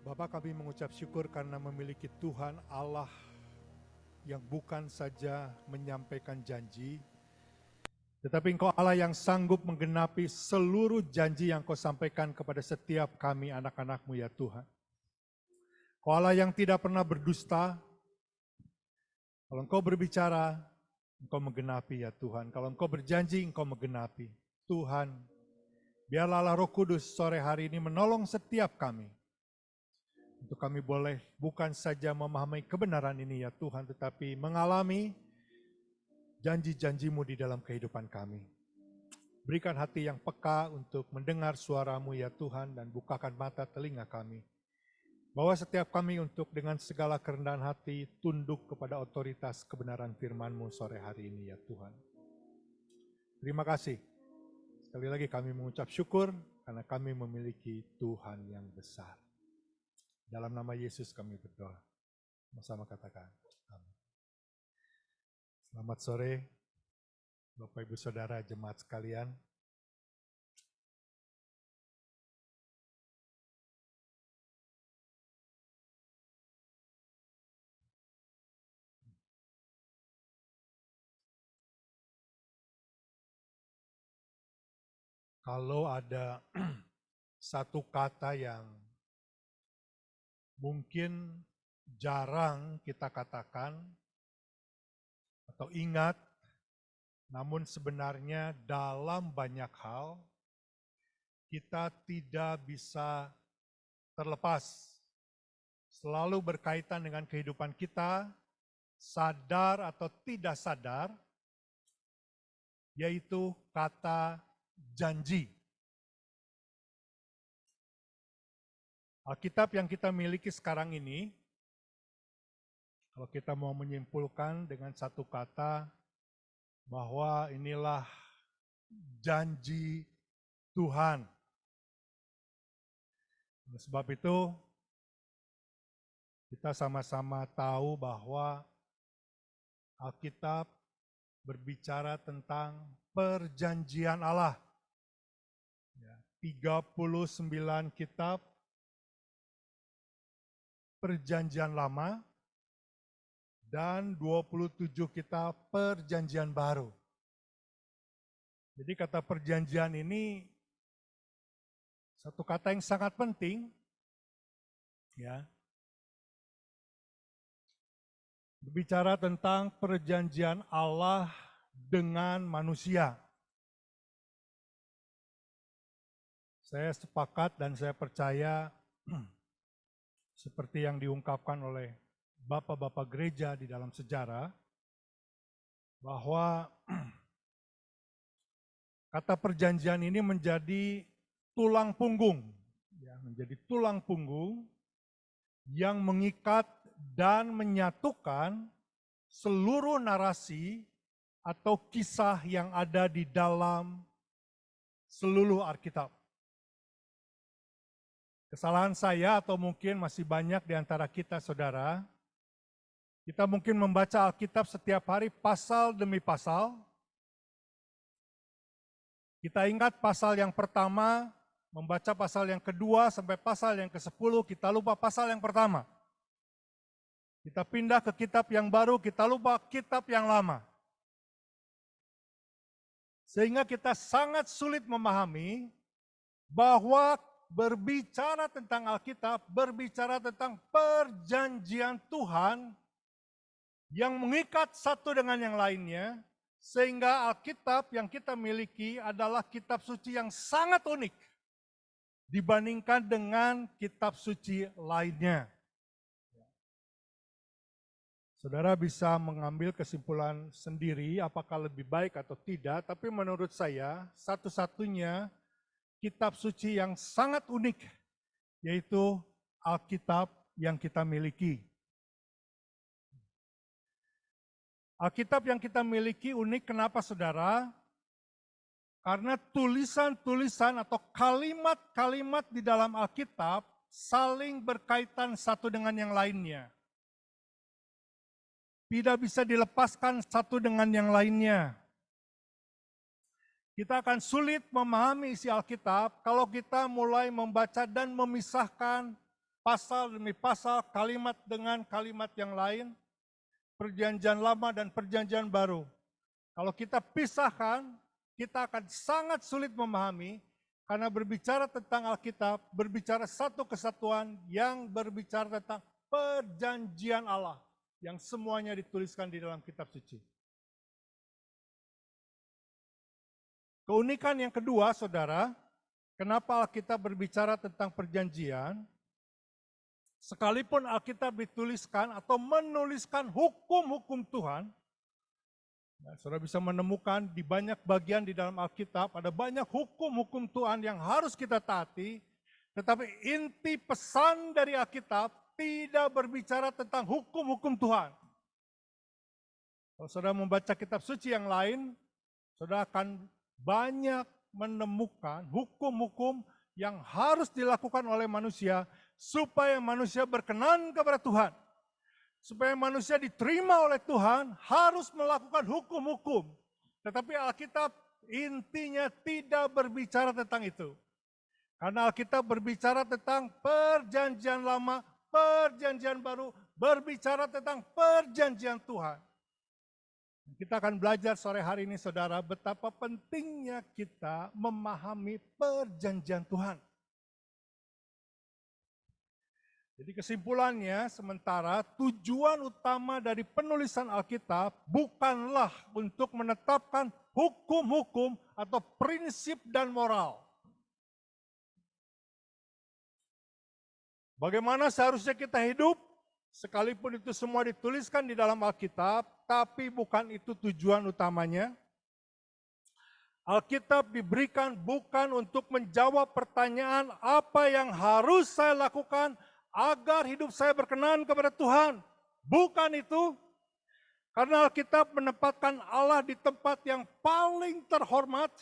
Bapa, kami mengucap syukur karena memiliki Tuhan Allah yang bukan saja menyampaikan janji, tetapi Engkau Allah yang sanggup menggenapi seluruh janji yang Kau sampaikan kepada setiap kami anak-anak-Mu ya Tuhan. Kau Allah yang tidak pernah berdusta. Kalau Engkau berbicara, Engkau menggenapi ya Tuhan. Kalau Engkau berjanji, Engkau menggenapi. Tuhan, biarlah Roh Kudus sore hari ini menolong setiap kami. Untuk kami boleh bukan saja memahami kebenaran ini ya Tuhan, tetapi mengalami janji-janji-Mu di dalam kehidupan kami. Berikan hati yang peka untuk mendengar suara-Mu ya Tuhan, dan bukakan mata telinga kami. Bahwa setiap kami untuk dengan segala kerendahan hati tunduk kepada otoritas kebenaran firman-Mu sore hari ini ya Tuhan. Terima kasih. Sekali lagi kami mengucap syukur karena kami memiliki Tuhan yang besar. Dalam nama Yesus kami berdoa. Bersama katakan, amin. Selamat sore, Bapak Ibu Saudara jemaat sekalian. Kalau ada satu kata yang mungkin jarang kita katakan atau ingat, namun sebenarnya dalam banyak hal kita tidak bisa terlepas. Selalu berkaitan dengan kehidupan kita, sadar atau tidak sadar, yaitu kata janji. Alkitab yang kita miliki sekarang ini, kalau kita mau menyimpulkan dengan satu kata, bahwa inilah janji Tuhan. Oleh sebab itu, kita sama-sama tahu bahwa Alkitab berbicara tentang perjanjian Allah. 39 kitab perjanjian lama dan 27 kitab perjanjian baru. Jadi kata perjanjian ini satu kata yang sangat penting, ya. Berbicara tentang perjanjian Allah dengan manusia. Saya sepakat dan saya percaya seperti yang diungkapkan oleh bapak-bapak gereja di dalam sejarah, bahwa kata perjanjian ini menjadi tulang punggung, ya, menjadi tulang punggung yang mengikat dan menyatukan seluruh narasi atau kisah yang ada di dalam seluruh Alkitab. Kesalahan saya atau mungkin masih banyak di antara kita saudara, kita mungkin membaca Alkitab setiap hari pasal demi pasal. Kita ingat pasal yang pertama, membaca pasal yang kedua sampai pasal yang ke-10, kita lupa pasal yang pertama. Kita pindah ke kitab yang baru, kita lupa kitab yang lama. Sehingga kita sangat sulit memahami bahwa berbicara tentang Alkitab, berbicara tentang perjanjian Tuhan yang mengikat satu dengan yang lainnya, sehingga Alkitab yang kita miliki adalah kitab suci yang sangat unik dibandingkan dengan kitab suci lainnya. Saudara bisa mengambil kesimpulan sendiri apakah lebih baik atau tidak, tapi menurut saya satu-satunya kitab suci yang sangat unik yaitu Alkitab yang kita miliki. Alkitab yang kita miliki unik kenapa saudara? Karena tulisan-tulisan atau kalimat-kalimat di dalam Alkitab saling berkaitan satu dengan yang lainnya. Tidak bisa dilepaskan satu dengan yang lainnya. Kita akan sulit memahami isi Alkitab kalau kita mulai membaca dan memisahkan pasal demi pasal, kalimat dengan kalimat yang lain, perjanjian lama dan perjanjian baru. Kalau kita pisahkan, kita akan sangat sulit memahami, karena berbicara tentang Alkitab, berbicara satu kesatuan yang berbicara tentang perjanjian Allah, yang semuanya dituliskan di dalam kitab suci. Keunikan yang kedua, saudara, kenapa Alkitab berbicara tentang perjanjian, sekalipun Alkitab dituliskan atau menuliskan hukum-hukum Tuhan, saudara bisa menemukan di banyak bagian di dalam Alkitab, ada banyak hukum-hukum Tuhan yang harus kita taati, tetapi inti pesan dari Alkitab tidak berbicara tentang hukum-hukum Tuhan. Kalau saudara membaca kitab suci yang lain, saudara akan banyak menemukan hukum-hukum yang harus dilakukan oleh manusia supaya manusia berkenan kepada Tuhan. Supaya manusia diterima oleh Tuhan harus melakukan hukum-hukum. Tetapi Alkitab intinya tidak berbicara tentang itu. Karena Alkitab berbicara tentang perjanjian lama, perjanjian baru, berbicara tentang perjanjian Tuhan. Kita akan belajar sore hari ini, saudara, betapa pentingnya kita memahami perjanjian Tuhan. Jadi kesimpulannya, sementara tujuan utama dari penulisan Alkitab bukanlah untuk menetapkan hukum-hukum atau prinsip dan moral. Bagaimana seharusnya kita hidup, sekalipun itu semua dituliskan di dalam Alkitab, tapi bukan itu tujuan utamanya. Alkitab diberikan bukan untuk menjawab pertanyaan apa yang harus saya lakukan agar hidup saya berkenan kepada Tuhan. Bukan itu. Karena Alkitab menempatkan Allah di tempat yang paling terhormat,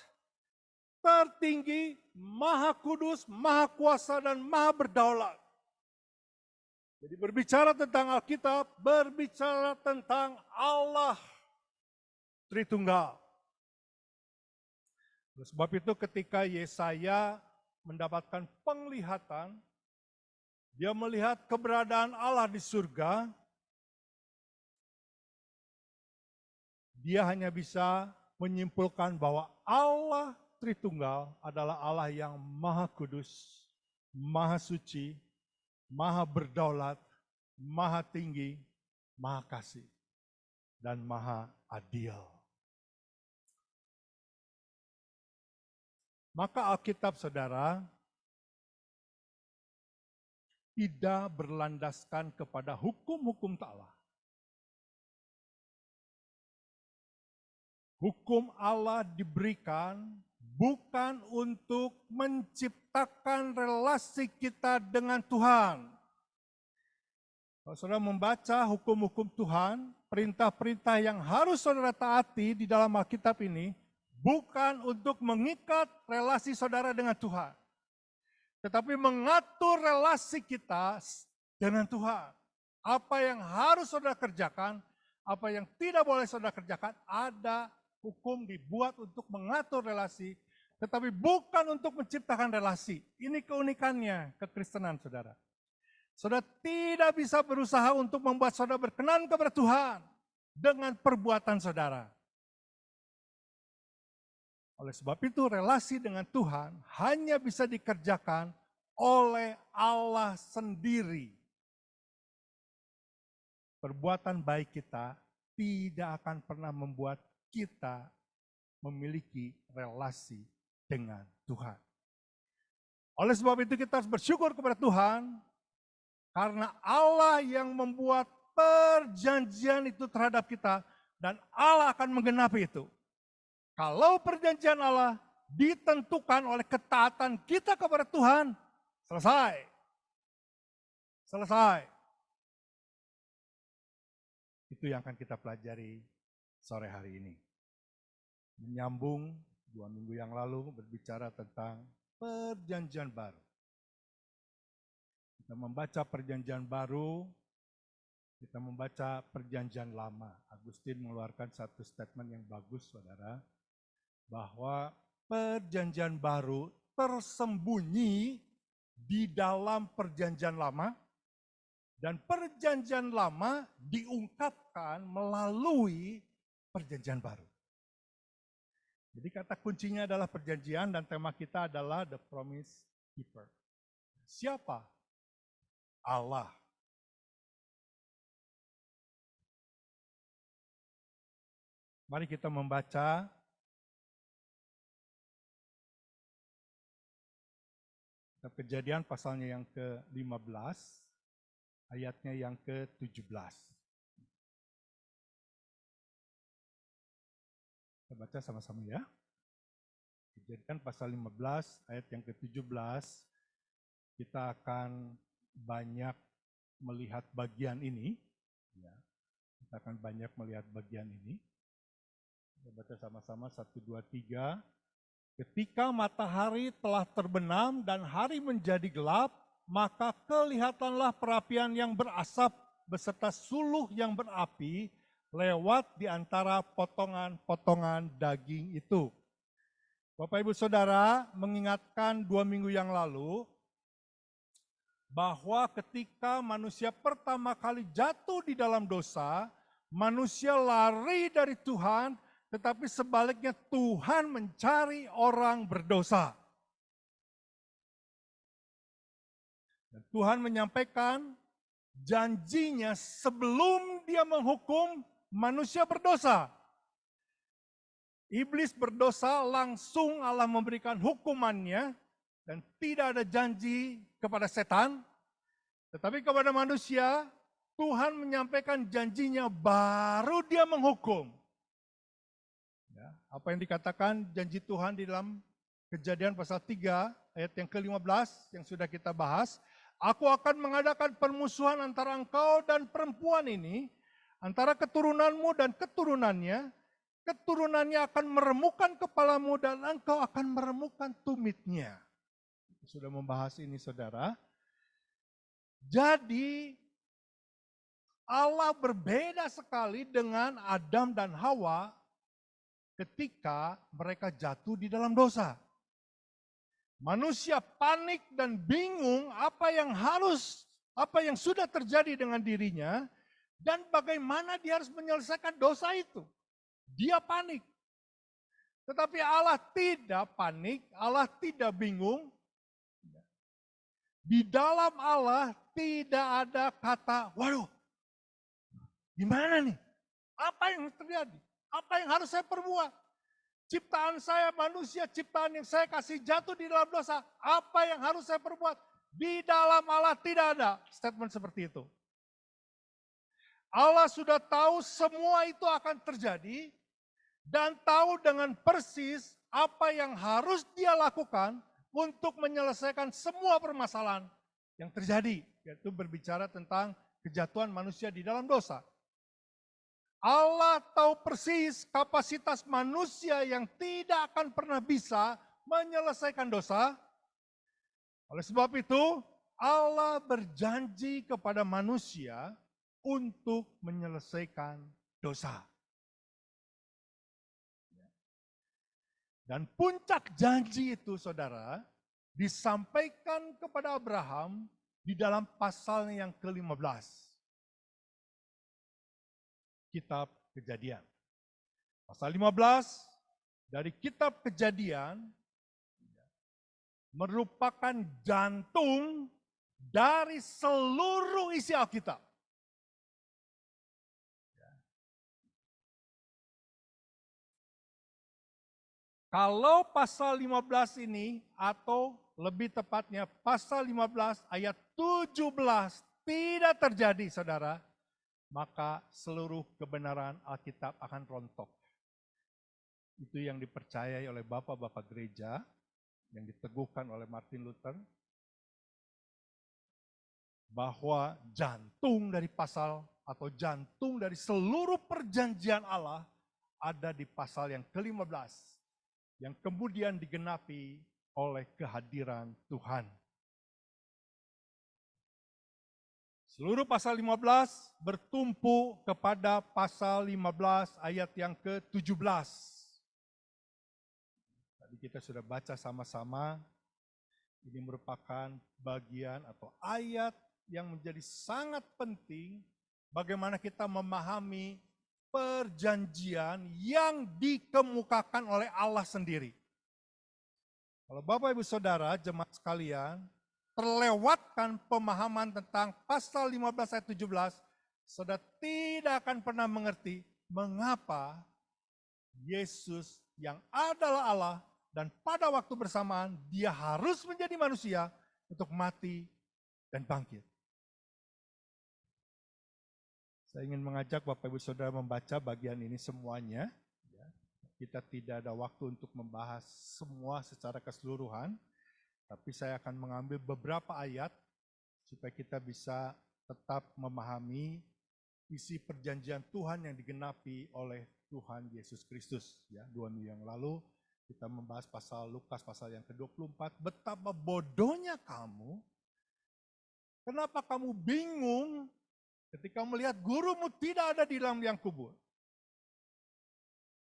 tertinggi, maha kudus, maha kuasa, dan maha berdaulat. Jadi berbicara tentang Alkitab, berbicara tentang Allah Tritunggal. Sebab itu ketika Yesaya mendapatkan penglihatan, dia melihat keberadaan Allah di surga, dia hanya bisa menyimpulkan bahwa Allah Tritunggal adalah Allah yang maha kudus, maha suci, maha berdaulat, maha tinggi, maha kasih, dan maha adil. Maka Alkitab, saudara, tidak berlandaskan kepada hukum-hukum Allah. Hukum Allah diberikan bukan untuk menciptakan relasi kita dengan Tuhan. Kalau saudara membaca hukum-hukum Tuhan, perintah-perintah yang harus saudara taati di dalam Alkitab ini, bukan untuk mengikat relasi saudara dengan Tuhan, tetapi mengatur relasi kita dengan Tuhan. Apa yang harus saudara kerjakan, apa yang tidak boleh saudara kerjakan, ada hukum dibuat untuk mengatur relasi, tetapi bukan untuk menciptakan relasi. Ini keunikannya kekristenan, saudara. Saudara tidak bisa berusaha untuk membuat saudara berkenan kepada Tuhan dengan perbuatan saudara. Oleh sebab itu, relasi dengan Tuhan hanya bisa dikerjakan oleh Allah sendiri. Perbuatan baik kita tidak akan pernah membuat kita memiliki relasi dengan Tuhan. Oleh sebab itu kita harus bersyukur kepada Tuhan, karena Allah yang membuat perjanjian itu terhadap kita, dan Allah akan menggenapi itu. Kalau perjanjian Allah ditentukan oleh ketaatan kita kepada Tuhan, selesai. Selesai. Itu yang akan kita pelajari sore hari ini. Menyambung 2 minggu yang lalu berbicara tentang perjanjian baru. Kita membaca perjanjian baru, kita membaca perjanjian lama. Agustin mengeluarkan satu statement yang bagus, saudara, bahwa perjanjian baru tersembunyi di dalam perjanjian lama, dan perjanjian lama diungkapkan melalui perjanjian baru. Jadi kata kuncinya adalah perjanjian dan tema kita adalah The Promise Keeper. Siapa? Allah. Mari kita membaca Kejadian pasalnya yang ke-15, ayatnya yang ke-17. Kita baca sama-sama ya. Kejadian pasal 15 ayat yang ke-17, kita akan banyak melihat bagian ini. Ya, kita akan banyak melihat bagian ini. Kita baca sama-sama 1, 2, 3. Ketika matahari telah terbenam dan hari menjadi gelap, maka kelihatanlah perapian yang berasap beserta suluh yang berapi lewat di antara potongan-potongan daging itu. Bapak Ibu Saudara, mengingatkan 2 minggu yang lalu bahwa ketika manusia pertama kali jatuh di dalam dosa, manusia lari dari Tuhan, tetapi sebaliknya Tuhan mencari orang berdosa. Dan Tuhan menyampaikan janjinya sebelum dia menghukum manusia berdosa. Iblis berdosa, langsung Allah memberikan hukumannya dan tidak ada janji kepada setan. Tetapi kepada manusia, Tuhan menyampaikan janjinya baru dia menghukum. Ya, apa yang dikatakan janji Tuhan di dalam Kejadian pasal 3 ayat yang ke-15 yang sudah kita bahas. Aku akan mengadakan permusuhan antara engkau dan perempuan ini, antara keturunanmu dan keturunannya. Keturunannya akan meremukkan kepalamu dan engkau akan meremukkan tumitnya. Sudah membahas ini saudara. Jadi Allah berbeda sekali dengan Adam dan Hawa ketika mereka jatuh di dalam dosa. Manusia panik dan bingung apa yang sudah terjadi dengan dirinya dan bagaimana dia harus menyelesaikan dosa itu. Dia panik. Tetapi Allah tidak panik, Allah tidak bingung. Di dalam Allah tidak ada kata, waduh, gimana nih? Apa yang terjadi? Apa yang harus saya perbuat? Ciptaan saya manusia, ciptaan yang saya kasih jatuh di dalam dosa. Apa yang harus saya perbuat? Di dalam Allah tidak ada statement seperti itu. Allah sudah tahu semua itu akan terjadi dan tahu dengan persis apa yang harus dia lakukan untuk menyelesaikan semua permasalahan yang terjadi. Yaitu berbicara tentang kejatuhan manusia di dalam dosa. Allah tahu persis kapasitas manusia yang tidak akan pernah bisa menyelesaikan dosa. Oleh sebab itu, Allah berjanji kepada manusia untuk menyelesaikan dosa. Dan puncak janji itu, saudara, disampaikan kepada Abraham di dalam pasal yang ke-15. Kitab Kejadian. Pasal 15 dari kitab Kejadian merupakan jantung dari seluruh isi Alkitab. Kalau pasal 15 ini atau lebih tepatnya pasal 15 ayat 17 tidak terjadi, saudara, maka seluruh kebenaran Alkitab akan rontok. Itu yang dipercayai oleh bapak-bapak gereja, yang diteguhkan oleh Martin Luther, bahwa jantung dari pasal atau jantung dari seluruh perjanjian Allah ada di pasal yang ke-15, yang kemudian digenapi oleh kehadiran Tuhan. Seluruh pasal 15 bertumpu kepada pasal 15 ayat yang ke-17. Tadi kita sudah baca sama-sama, Ini merupakan bagian atau ayat yang menjadi sangat penting bagaimana kita memahami perjanjian yang dikemukakan oleh Allah sendiri. Kalau Bapak Ibu Saudara, jemaat sekalian, terlewatkan pemahaman tentang pasal 15 ayat 17, saudara tidak akan pernah mengerti mengapa Yesus yang adalah Allah dan pada waktu bersamaan dia harus menjadi manusia untuk mati dan bangkit. Saya ingin mengajak Bapak Ibu Saudara membaca bagian ini semuanya. Kita tidak ada waktu untuk membahas semua secara keseluruhan, tapi saya akan mengambil beberapa ayat supaya kita bisa tetap memahami isi perjanjian Tuhan yang digenapi oleh Tuhan Yesus Kristus. Ya, 2 minggu yang lalu kita membahas pasal Lukas pasal yang ke-24, betapa bodohnya kamu, kenapa kamu bingung ketika melihat gurumu tidak ada di dalam liang kubur?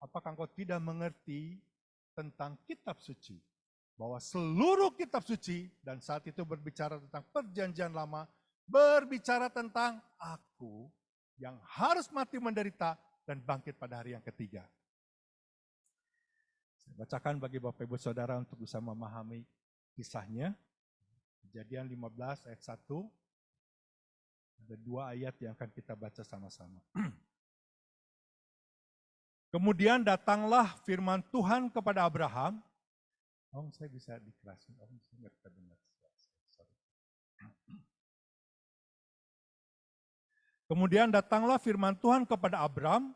Apakah engkau tidak mengerti tentang kitab suci? Bahwa seluruh kitab suci, dan saat itu berbicara tentang perjanjian lama, berbicara tentang aku yang harus mati menderita dan bangkit pada hari yang ketiga. Saya bacakan bagi Bapak Ibu Saudara untuk bisa memahami kisahnya. Kejadian 15 ayat 1. Ada 2 ayat yang akan kita baca sama-sama. Kemudian datanglah firman Tuhan kepada Abraham. Saya bisa dikerasin. Saya nggak terdengar. Kemudian datanglah firman Tuhan kepada Abram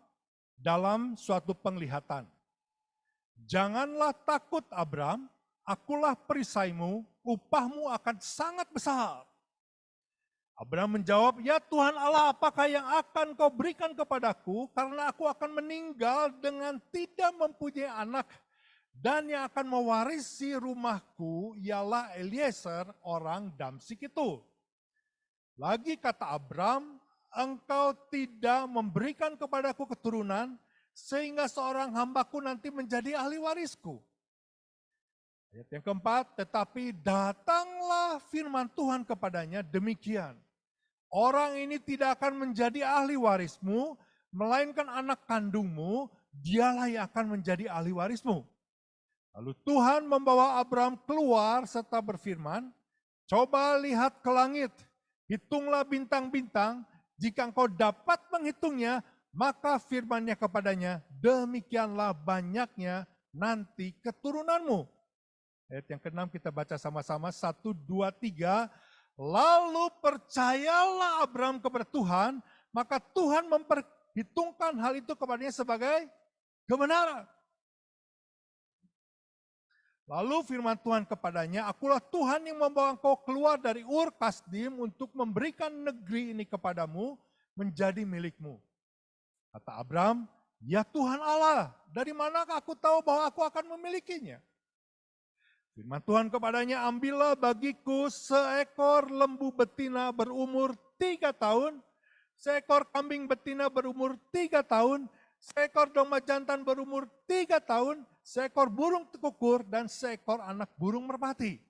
dalam suatu penglihatan. Janganlah takut Abram, akulah perisaimu, upahmu akan sangat besar. Abram menjawab, ya Tuhan Allah, apakah yang akan kau berikan kepadaku, karena aku akan meninggal dengan tidak mempunyai anak, dan yang akan mewarisi rumahku ialah Eliezer orang Damsik itu. Lagi kata Abram, engkau tidak memberikan kepadaku keturunan, sehingga seorang hambaku nanti menjadi ahli warisku. Ayat yang keempat, tetapi datanglah firman Tuhan kepadanya demikian. Orang ini tidak akan menjadi ahli warismu, melainkan anak kandungmu, dialah yang akan menjadi ahli warismu. Lalu Tuhan membawa Abram keluar serta berfirman, coba lihat ke langit, hitunglah bintang-bintang, jika engkau dapat menghitungnya, maka firman-Nya kepadanya, demikianlah banyaknya nanti keturunanmu. Ayat yang ke-6 kita baca sama-sama, 1, 2, 3. Lalu percayalah Abram kepada Tuhan, maka Tuhan memperhitungkan hal itu kepadanya sebagai kebenaran. Lalu firman Tuhan kepadanya, akulah Tuhan yang membawa engkau keluar dari Ur Kasdim untuk memberikan negeri ini kepadamu menjadi milikmu. Kata Abram, ya Tuhan Allah, dari manakah aku tahu bahwa aku akan memilikinya? Firman Tuhan kepadanya, ambillah bagiku seekor lembu betina berumur 3 tahun, seekor kambing betina berumur 3 tahun, seekor domba jantan berumur 3 tahun, seekor burung tekukur, dan seekor anak burung merpati.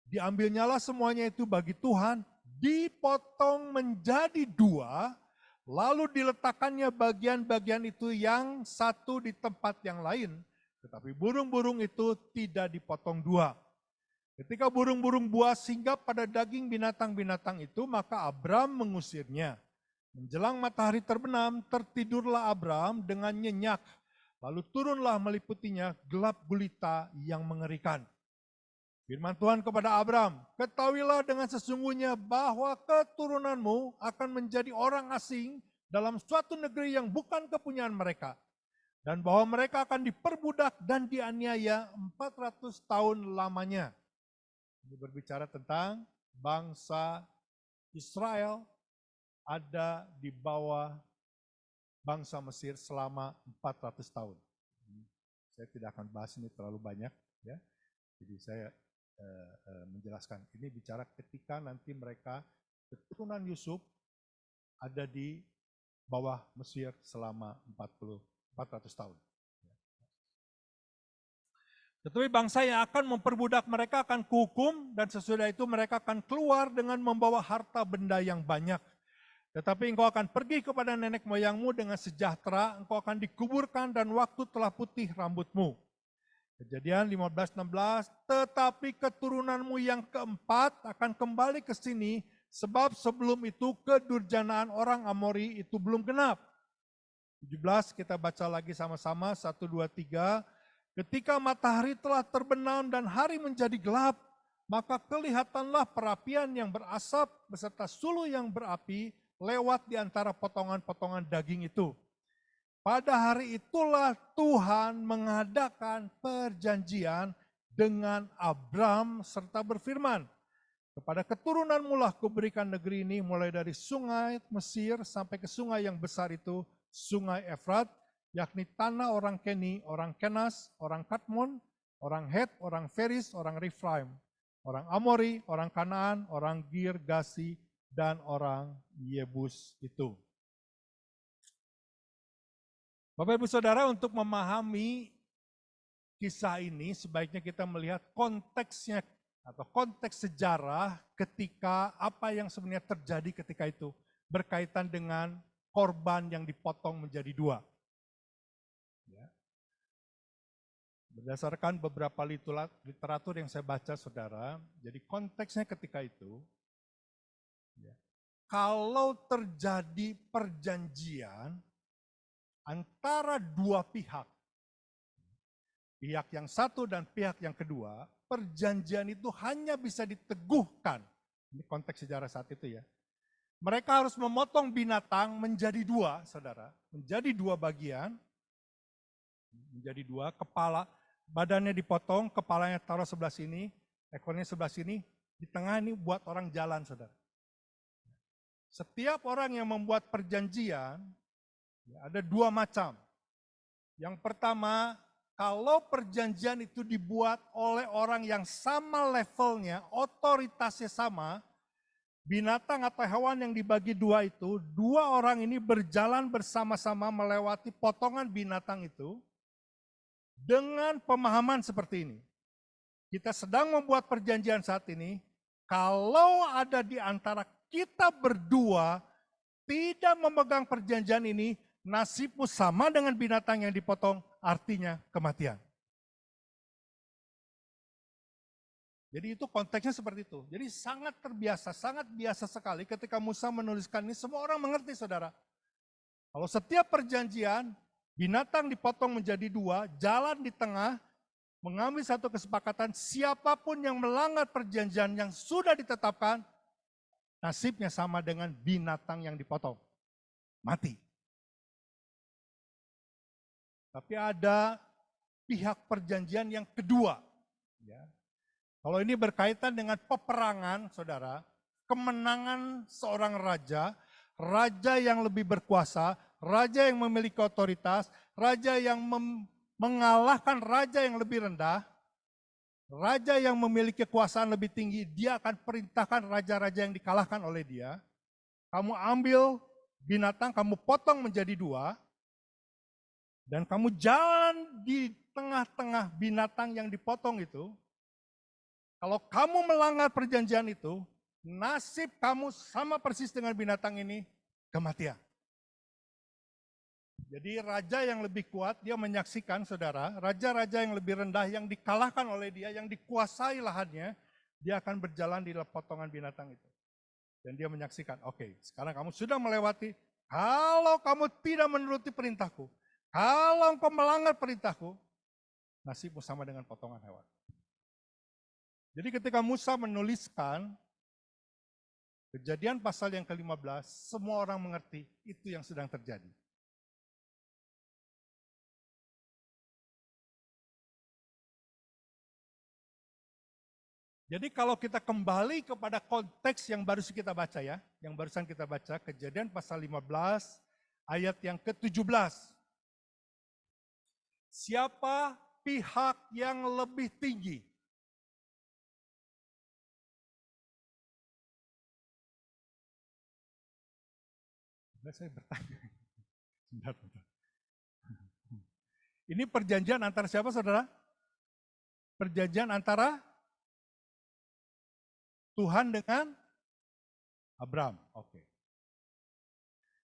Diambilnyalah semuanya itu bagi Tuhan, dipotong menjadi 2, lalu diletakkannya bagian-bagian itu yang satu di tempat yang lain. Tetapi burung-burung itu tidak dipotong 2. Ketika burung-burung buas singgah pada daging binatang-binatang itu, maka Abram mengusirnya. Menjelang matahari terbenam, tertidurlah Abram dengan nyenyak. Lalu turunlah meliputinya gelap gulita yang mengerikan. Firman Tuhan kepada Abram, ketahuilah dengan sesungguhnya bahwa keturunanmu akan menjadi orang asing dalam suatu negeri yang bukan kepunyaan mereka. Dan bahwa mereka akan diperbudak dan dianiaya 400 tahun lamanya. Ini berbicara tentang bangsa Israel ada di bawah bangsa Mesir selama 400 tahun. Saya tidak akan bahas ini terlalu banyak, ya. Jadi saya menjelaskan. Ini bicara ketika nanti mereka keturunan Yusuf ada di bawah Mesir selama 400 tahun. Tetapi bangsa yang akan memperbudak mereka akan kuhukum, dan sesudah itu mereka akan keluar dengan membawa harta benda yang banyak. Tetapi engkau akan pergi kepada nenek moyangmu dengan sejahtera, engkau akan dikuburkan dan waktu telah putih rambutmu. Kejadian 15:16, tetapi keturunanmu yang keempat akan kembali ke sini, sebab sebelum itu kedurjanaan orang Amori itu belum genap. 17 kita baca lagi sama-sama, 1, 2, 3. Ketika matahari telah terbenam dan hari menjadi gelap, maka kelihatanlah perapian yang berasap beserta suluh yang berapi lewat di antara potongan-potongan daging itu. Pada hari itulah Tuhan mengadakan perjanjian dengan Abram serta berfirman, kepada keturunanmu lah kuberikan negeri ini mulai dari sungai Mesir sampai ke sungai yang besar itu, sungai Efrat, yakni tanah orang Keni, orang Kenas, orang Kadmon, orang Het, orang Feris, orang Rifraim, orang Amori, orang Kanaan, orang Girgasi, dan orang Yebus itu. Bapak Ibu Saudara, untuk memahami kisah ini sebaiknya kita melihat konteksnya atau konteks sejarah ketika apa yang sebenarnya terjadi ketika itu berkaitan dengan korban yang dipotong menjadi dua. Ya. Berdasarkan beberapa literatur yang saya baca, saudara, jadi konteksnya ketika itu, ya, kalau terjadi perjanjian antara dua pihak, pihak yang satu dan pihak yang kedua, perjanjian itu hanya bisa diteguhkan. Ini konteks sejarah saat itu ya. Mereka harus memotong binatang menjadi dua, saudara. Menjadi dua bagian. Menjadi dua, kepala, badannya dipotong, kepalanya taruh sebelah sini, ekornya sebelah sini, di tengah ini buat orang jalan, saudara. Setiap orang yang membuat perjanjian, ya, ada dua macam. Yang pertama, kalau perjanjian itu dibuat oleh orang yang sama levelnya, otoritasnya sama, binatang atau hewan yang dibagi dua itu, dua orang ini berjalan bersama-sama melewati potongan binatang itu dengan pemahaman seperti ini. Kita sedang membuat perjanjian saat ini, kalau ada di antara kita berdua tidak memegang perjanjian ini, nasibmu sama dengan binatang yang dipotong, artinya kematian. Jadi itu konteksnya seperti itu. Jadi sangat terbiasa, sangat biasa sekali ketika Musa menuliskan ini, semua orang mengerti, saudara. Kalau setiap perjanjian, binatang dipotong menjadi dua, jalan di tengah, mengambil satu kesepakatan, siapapun yang melanggar perjanjian yang sudah ditetapkan, nasibnya sama dengan binatang yang dipotong. Mati. Tapi ada pihak perjanjian yang kedua. Ya. Kalau ini berkaitan dengan peperangan, saudara, kemenangan seorang raja, raja yang lebih berkuasa, raja yang memiliki otoritas, raja yang mengalahkan raja yang lebih rendah, raja yang memiliki kekuasaan lebih tinggi, dia akan perintahkan raja-raja yang dikalahkan oleh dia, kamu ambil binatang, kamu potong menjadi dua, dan kamu jalan di tengah-tengah binatang yang dipotong itu. Kalau kamu melanggar perjanjian itu, nasib kamu sama persis dengan binatang ini, kematian. Jadi raja yang lebih kuat, dia menyaksikan, saudara, raja-raja yang lebih rendah, yang dikalahkan oleh dia, yang dikuasai lahannya, dia akan berjalan di potongan binatang itu. Dan dia menyaksikan, oke, sekarang kamu sudah melewati, kalau kamu tidak menuruti perintahku, kalau engkau melanggar perintahku, nasibmu sama dengan potongan hewan. Jadi ketika Musa menuliskan Kejadian pasal yang ke-15, semua orang mengerti itu yang sedang terjadi. Jadi kalau kita kembali kepada konteks yang baru kita baca ya, yang barusan kita baca, Kejadian pasal 15 ayat yang ke-17. Siapa pihak yang lebih tinggi? Saya bertanya. Bentar. Ini perjanjian antara siapa, saudara? perjanjian antara Tuhan dengan Abram. Oke.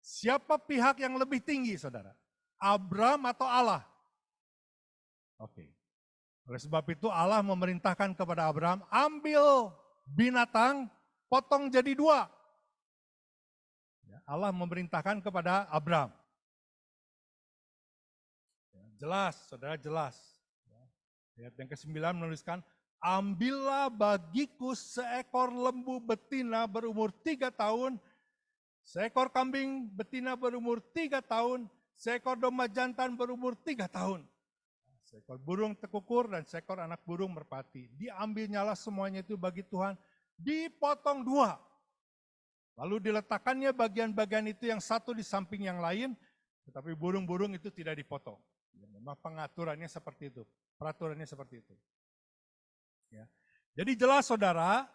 Siapa pihak yang lebih tinggi, saudara? Abram atau Allah? Oke. Oleh sebab itu Allah memerintahkan kepada Abram, ambil binatang, potong jadi 2. Allah memerintahkan kepada Abram. Jelas, saudara, jelas. Ayat yang ke-9 menuliskan, ambillah bagiku seekor lembu betina berumur 3 tahun, seekor kambing betina berumur 3 tahun, seekor domba jantan berumur 3 tahun. Seekor burung tekukur dan seekor anak burung merpati. Diambilnyalah semuanya itu bagi Tuhan, dipotong 2. Lalu diletakkannya bagian-bagian itu yang satu di samping yang lain, tetapi burung-burung itu tidak dipotong. Memang pengaturannya seperti itu, peraturannya seperti itu. Ya. Jadi jelas saudara,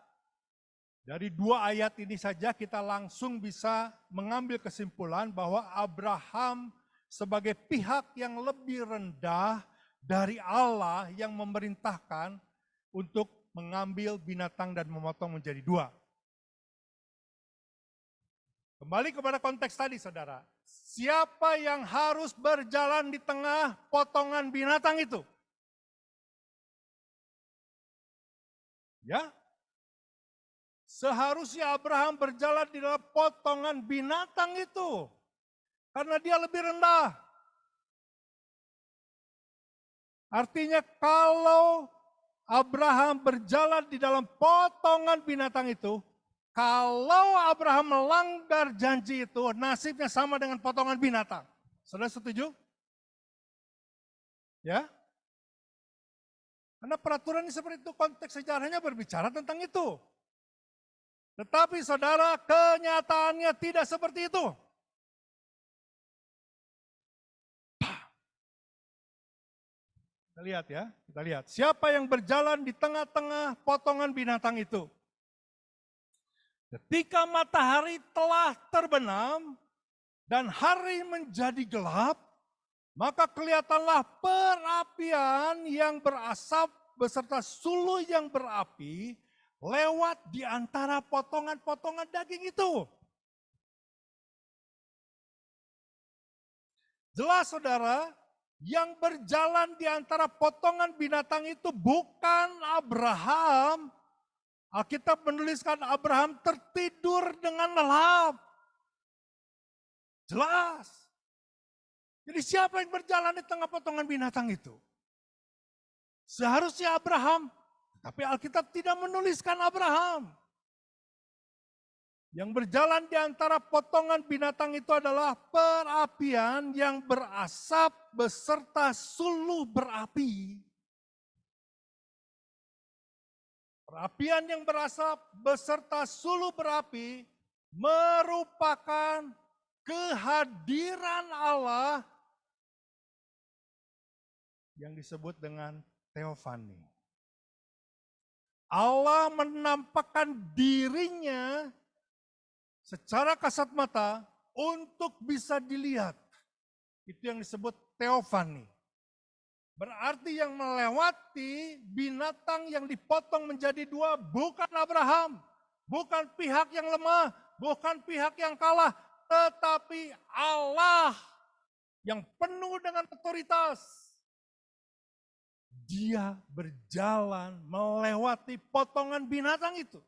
dari 2 ayat ini saja kita langsung bisa mengambil kesimpulan bahwa Abraham sebagai pihak yang lebih rendah dari Allah yang memerintahkan untuk mengambil binatang dan memotong menjadi 2. Kembali kepada konteks tadi saudara, siapa yang harus berjalan di tengah potongan binatang itu? Ya, seharusnya Abraham berjalan di dalam potongan binatang itu, karena dia lebih rendah. Artinya kalau Abraham berjalan di dalam potongan binatang itu, kalau Abraham melanggar janji itu, nasibnya sama dengan potongan binatang. Saudara setuju? Ya? Karena peraturannya seperti itu, konteks sejarahnya berbicara tentang itu. Tetapi saudara, kenyataannya tidak seperti itu. Kita lihat ya, kita lihat. Siapa yang berjalan di tengah-tengah potongan binatang itu? Ketika matahari telah terbenam dan hari menjadi gelap, maka kelihatanlah perapian yang berasap beserta suluh yang berapi lewat di antara potongan-potongan daging itu. Jelas saudara, yang berjalan di antara potongan binatang itu bukan Abraham. Alkitab menuliskan Abraham tertidur dengan lelap. Jelas. Jadi siapa yang berjalan di tengah potongan binatang itu? Seharusnya Abraham, tapi Alkitab tidak menuliskan Abraham. Yang berjalan di antara potongan binatang itu adalah perapian yang berasap beserta suluh berapi. Perapian yang berasap beserta suluh berapi merupakan kehadiran Allah yang disebut dengan teofani. Allah menampakkan dirinya secara kasat mata untuk bisa dilihat. Itu yang disebut teofani. Berarti yang melewati binatang yang dipotong menjadi 2 bukan Abraham, bukan pihak yang lemah, bukan pihak yang kalah, tetapi Allah yang penuh dengan otoritas. Dia berjalan melewati potongan binatang itu.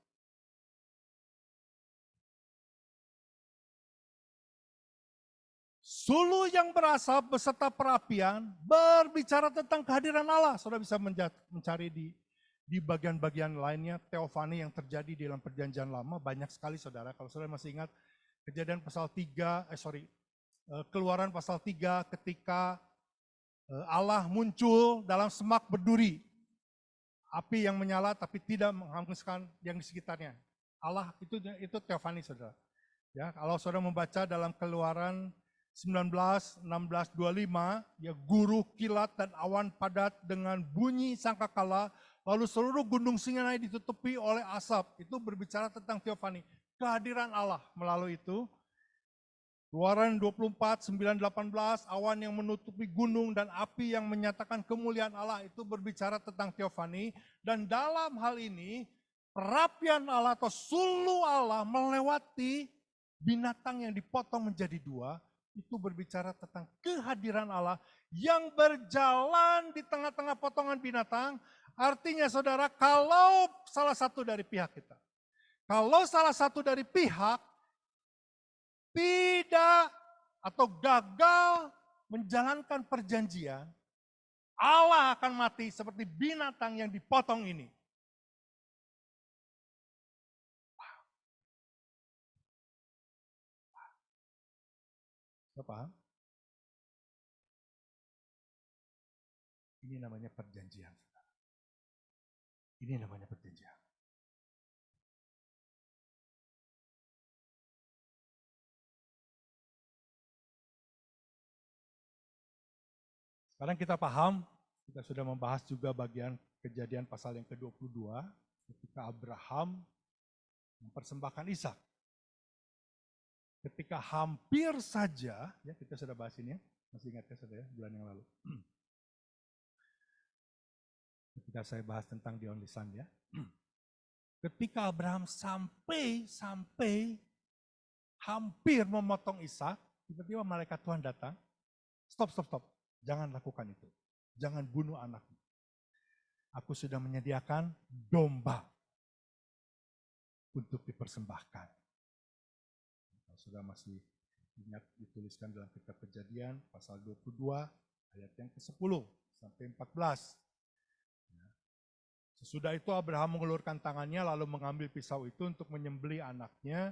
Suluh yang berasap beserta perapian berbicara tentang kehadiran Allah. Saudara bisa mencari di bagian-bagian lainnya teofani yang terjadi di dalam perjanjian lama. Banyak sekali saudara. Kalau saudara masih ingat Kejadian pasal 3, Keluaran pasal 3 ketika Allah muncul dalam semak berduri. Api yang menyala tapi tidak menghanguskan yang di sekitarnya. Allah itu teofani saudara. Ya, kalau saudara membaca dalam Keluaran 19, 16, 25, ya guruh kilat dan awan padat dengan bunyi sangkakala, lalu seluruh gunung Sinai ditutupi oleh asap. Itu berbicara tentang teofani, kehadiran Allah melalui itu. Keluaran 24, 9, 18, awan yang menutupi gunung dan api yang menyatakan kemuliaan Allah itu berbicara tentang teofani. Dan dalam hal ini, perapian Allah atau sulu Allah melewati binatang yang dipotong menjadi dua, itu berbicara tentang kehadiran Allah yang berjalan di tengah-tengah potongan binatang. Artinya saudara, kalau salah satu dari pihak kita, kalau salah satu dari pihak tidak atau gagal menjalankan perjanjian, Allah akan mati seperti binatang yang dipotong ini. Sudah paham? Ini namanya perjanjian. Ini namanya perjanjian. Sekarang kita paham, kita sudah membahas juga bagian Kejadian pasal yang ke-22, ketika Abraham mempersembahkan Ishak. Ketika hampir saja, ya kita sudah bahas ini ya, masih ingat ya saudara ya, bulan yang lalu. Ketika saya bahas tentang the only son ya. Ketika Abraham sampai hampir memotong Ishak, tiba-tiba malaikat Tuhan datang, stop. Jangan lakukan itu. Jangan bunuh anakmu. Aku sudah menyediakan domba untuk dipersembahkan. Kalau sudah masih ingat dituliskan dalam kitab Kejadian pasal 22 ayat yang ke-10 sampai 14. Sesudah itu Abraham mengulurkan tangannya lalu mengambil pisau itu untuk menyembelih anaknya.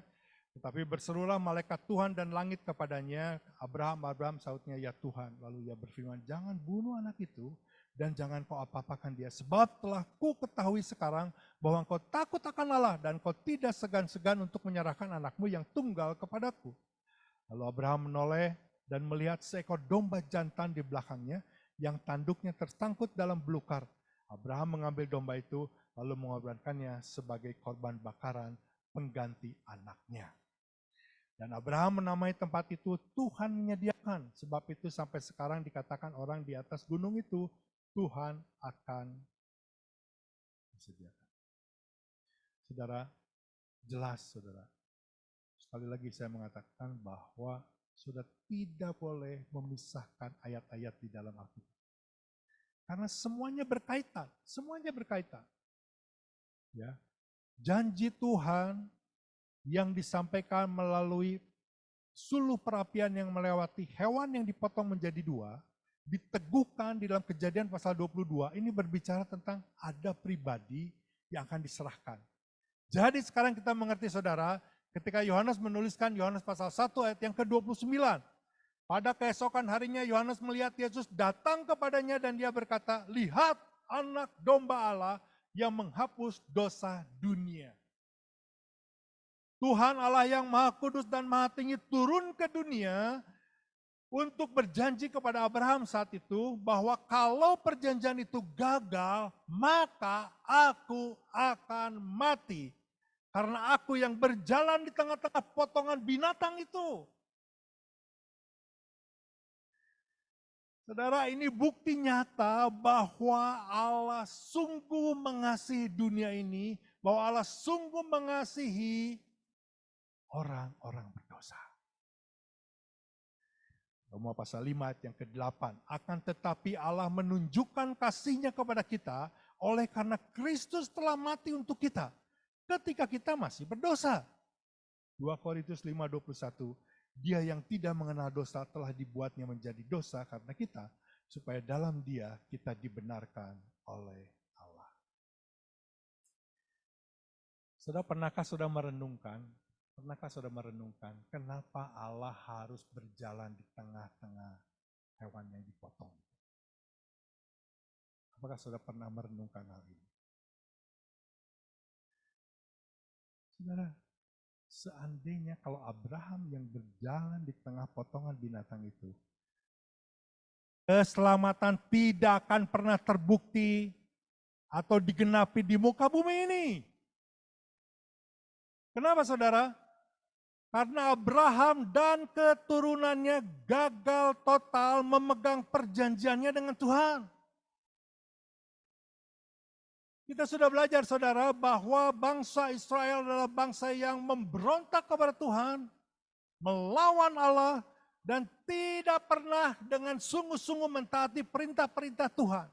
Tetapi berserulah malaikat Tuhan dan langit kepadanya, Abraham, sahutnya, ya Tuhan. Lalu ia berfirman, jangan bunuh anak itu dan jangan kau apa-apakan dia. Sebab telah ku ketahui sekarang bahwa engkau takut akan Allah dan kau tidak segan-segan untuk menyerahkan anakmu yang tunggal kepadaku. Lalu Abraham menoleh dan melihat seekor domba jantan di belakangnya yang tanduknya tersangkut dalam belukar. Abraham mengambil domba itu lalu mengorbankannya sebagai korban bakaran pengganti anaknya. Dan Abraham menamai tempat itu Tuhan menyediakan. Sebab itu sampai sekarang dikatakan orang di atas gunung itu Tuhan akan disediakan. Saudara, jelas saudara. Sekali lagi saya mengatakan bahwa sudah tidak boleh memisahkan ayat-ayat di dalam Alkitab. Karena semuanya berkaitan. Ya. Janji Tuhan yang disampaikan melalui suluh perapian yang melewati hewan yang dipotong menjadi dua, diteguhkan di dalam Kejadian pasal 22, ini berbicara tentang ada pribadi yang akan diserahkan. Jadi sekarang kita mengerti saudara, ketika Yohanes menuliskan Yohanes pasal 1 ayat yang ke-29, pada keesokan harinya Yohanes melihat Yesus datang kepadanya dan dia berkata, lihat anak domba Allah yang menghapus dosa dunia. Tuhan Allah yang Maha Kudus dan Maha Tinggi turun ke dunia untuk berjanji kepada Abraham saat itu bahwa kalau perjanjian itu gagal, maka aku akan mati. Karena aku yang berjalan di tengah-tengah potongan binatang itu. Saudara, ini bukti nyata bahwa Allah sungguh mengasihi dunia ini, bahwa Allah sungguh mengasihi orang-orang berdosa. Roma pasal 5 ayat yang ke-8. Akan tetapi Allah menunjukkan kasih-Nya kepada kita oleh karena Kristus telah mati untuk kita ketika kita masih berdosa. 2 Korintus 5:21. Dia yang tidak mengenal dosa telah dibuatnya menjadi dosa karena kita, supaya dalam Dia kita dibenarkan oleh Allah. Pernahkah saudara merenungkan kenapa Allah harus berjalan di tengah-tengah hewan yang dipotong? Apakah saudara pernah merenungkan hal ini? Saudara, seandainya kalau Abraham yang berjalan di tengah potongan binatang itu, keselamatan tidak akan pernah terbukti atau digenapi di muka bumi ini. Kenapa saudara? Karena Abraham dan keturunannya gagal total memegang perjanjiannya dengan Tuhan. Kita sudah belajar saudara bahwa bangsa Israel adalah bangsa yang memberontak kepada Tuhan, melawan Allah, dan tidak pernah dengan sungguh-sungguh mentaati perintah-perintah Tuhan.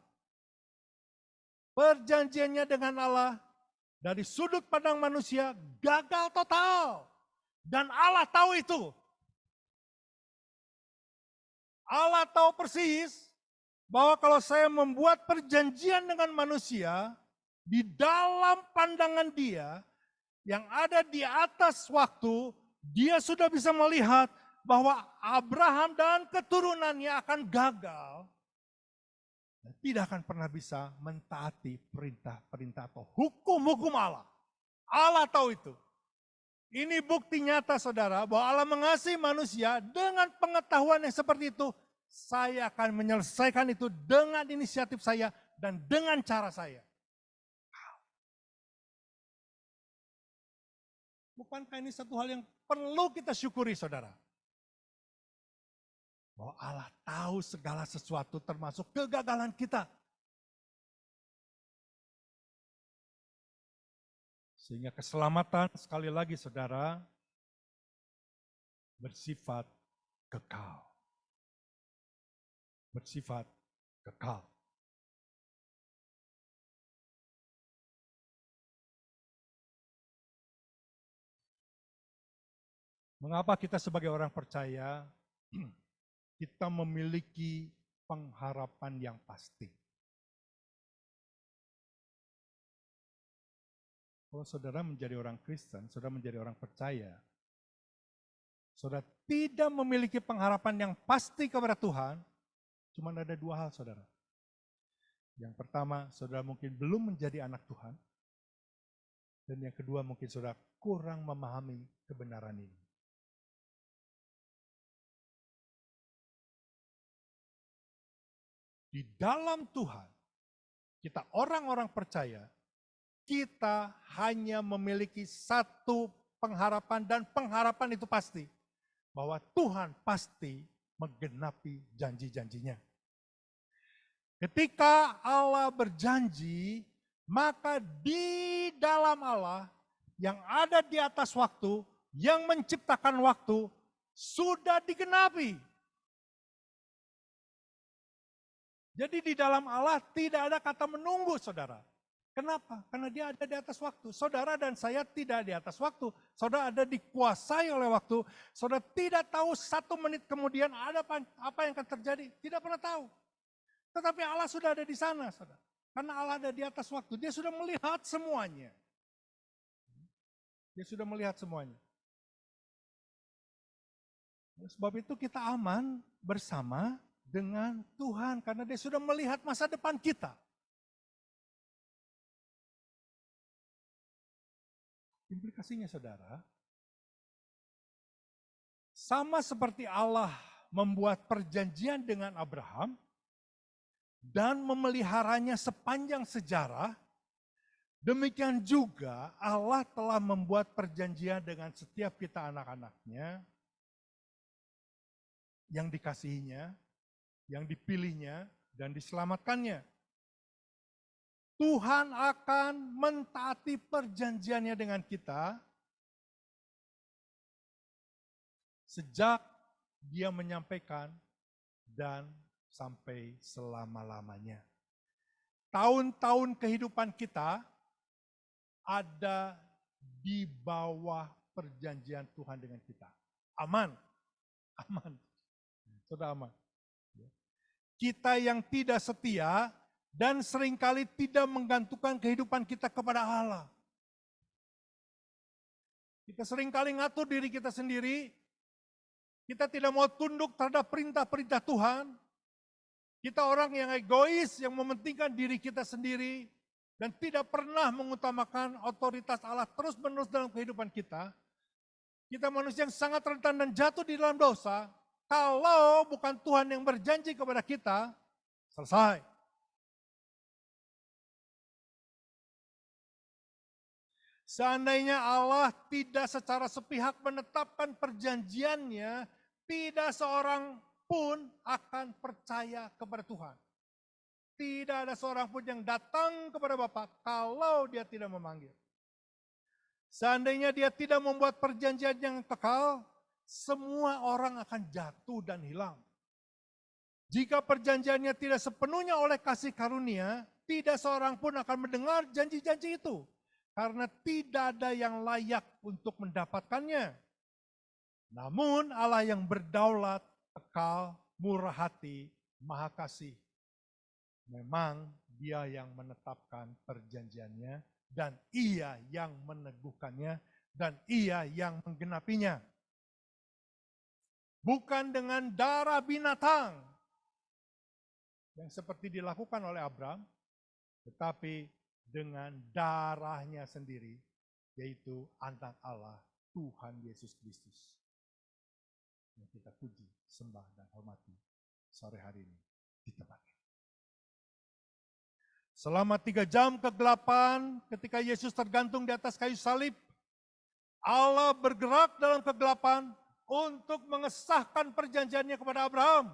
Perjanjiannya dengan Allah dari sudut pandang manusia gagal total. Dan Allah tahu itu. Allah tahu persis bahwa kalau saya membuat perjanjian dengan manusia, di dalam pandangan dia yang ada di atas waktu, dia sudah bisa melihat bahwa Abraham dan keturunannya akan gagal. Dan tidak akan pernah bisa mentaati perintah-perintah atau hukum-hukum Allah. Allah tahu itu. Ini bukti nyata saudara bahwa Allah mengasihi manusia dengan pengetahuan yang seperti itu. Saya akan menyelesaikan itu dengan inisiatif saya dan dengan cara saya. Bukankah ini satu hal yang perlu kita syukuri saudara? Bahwa Allah tahu segala sesuatu termasuk kegagalan kita. Sehingga keselamatan sekali lagi saudara bersifat kekal. Bersifat kekal. Mengapa kita sebagai orang percaya kita memiliki pengharapan yang pasti? Kalau saudara menjadi orang Kristen, saudara menjadi orang percaya, saudara tidak memiliki pengharapan yang pasti kepada Tuhan, cuma ada dua hal saudara. Yang pertama, saudara mungkin belum menjadi anak Tuhan. Dan yang kedua, mungkin saudara kurang memahami kebenaran ini. Di dalam Tuhan, kita orang-orang percaya, kita hanya memiliki satu pengharapan dan pengharapan itu pasti. Bahwa Tuhan pasti menggenapi janji-janjinya. Ketika Allah berjanji, maka di dalam Allah yang ada di atas waktu, yang menciptakan waktu, sudah digenapi. Jadi di dalam Allah tidak ada kata menunggu saudara. Kenapa? Karena dia ada di atas waktu. Saudara dan saya tidak di atas waktu. Saudara ada dikuasai oleh waktu. Saudara tidak tahu 1 menit kemudian ada apa yang akan terjadi. Tidak pernah tahu. Tetapi Allah sudah ada di sana, saudara. Karena Allah ada di atas waktu. Dia sudah melihat semuanya. Dia sudah melihat semuanya. Sebab itu kita aman bersama dengan Tuhan. Karena dia sudah melihat masa depan kita. Implikasinya saudara, sama seperti Allah membuat perjanjian dengan Abraham dan memeliharanya sepanjang sejarah, demikian juga Allah telah membuat perjanjian dengan setiap kita anak-anaknya yang dikasihinya, yang dipilihnya, dan diselamatkannya. Tuhan akan mentaati perjanjiannya dengan kita sejak dia menyampaikan dan sampai selama-lamanya. Tahun-tahun kehidupan kita ada di bawah perjanjian Tuhan dengan kita. Aman, aman, sudah aman. Kita yang tidak setia dan seringkali tidak menggantungkan kehidupan kita kepada Allah. Kita seringkali ngatur diri kita sendiri. Kita tidak mau tunduk terhadap perintah-perintah Tuhan. Kita orang yang egois, yang mementingkan diri kita sendiri. Dan tidak pernah mengutamakan otoritas Allah terus-menerus dalam kehidupan kita. Kita manusia yang sangat rentan dan jatuh di dalam dosa. Kalau bukan Tuhan yang berjanji kepada kita, selesai. Seandainya Allah tidak secara sepihak menetapkan perjanjiannya, tidak seorang pun akan percaya kepada Tuhan. Tidak ada seorang pun yang datang kepada Bapa kalau dia tidak memanggil. Seandainya dia tidak membuat perjanjian yang kekal, semua orang akan jatuh dan hilang. Jika perjanjiannya tidak sepenuhnya oleh kasih karunia, tidak seorang pun akan mendengar janji-janji itu. Karena tidak ada yang layak untuk mendapatkannya. Namun Allah yang berdaulat, kekal, murah hati, maha kasih. Memang dia yang menetapkan perjanjiannya, dan ia yang meneguhkannya, dan ia yang menggenapinya. Bukan dengan darah binatang, yang seperti dilakukan oleh Abraham, tetapi dengan darahnya sendiri, yaitu anak Allah, Tuhan Yesus Kristus. Yang kita puji, sembah, dan hormati sore hari ini di tempat ini. Selama 3 jam kegelapan, ketika Yesus tergantung di atas kayu salib, Allah bergerak dalam kegelapan untuk mengesahkan perjanjiannya kepada Abraham.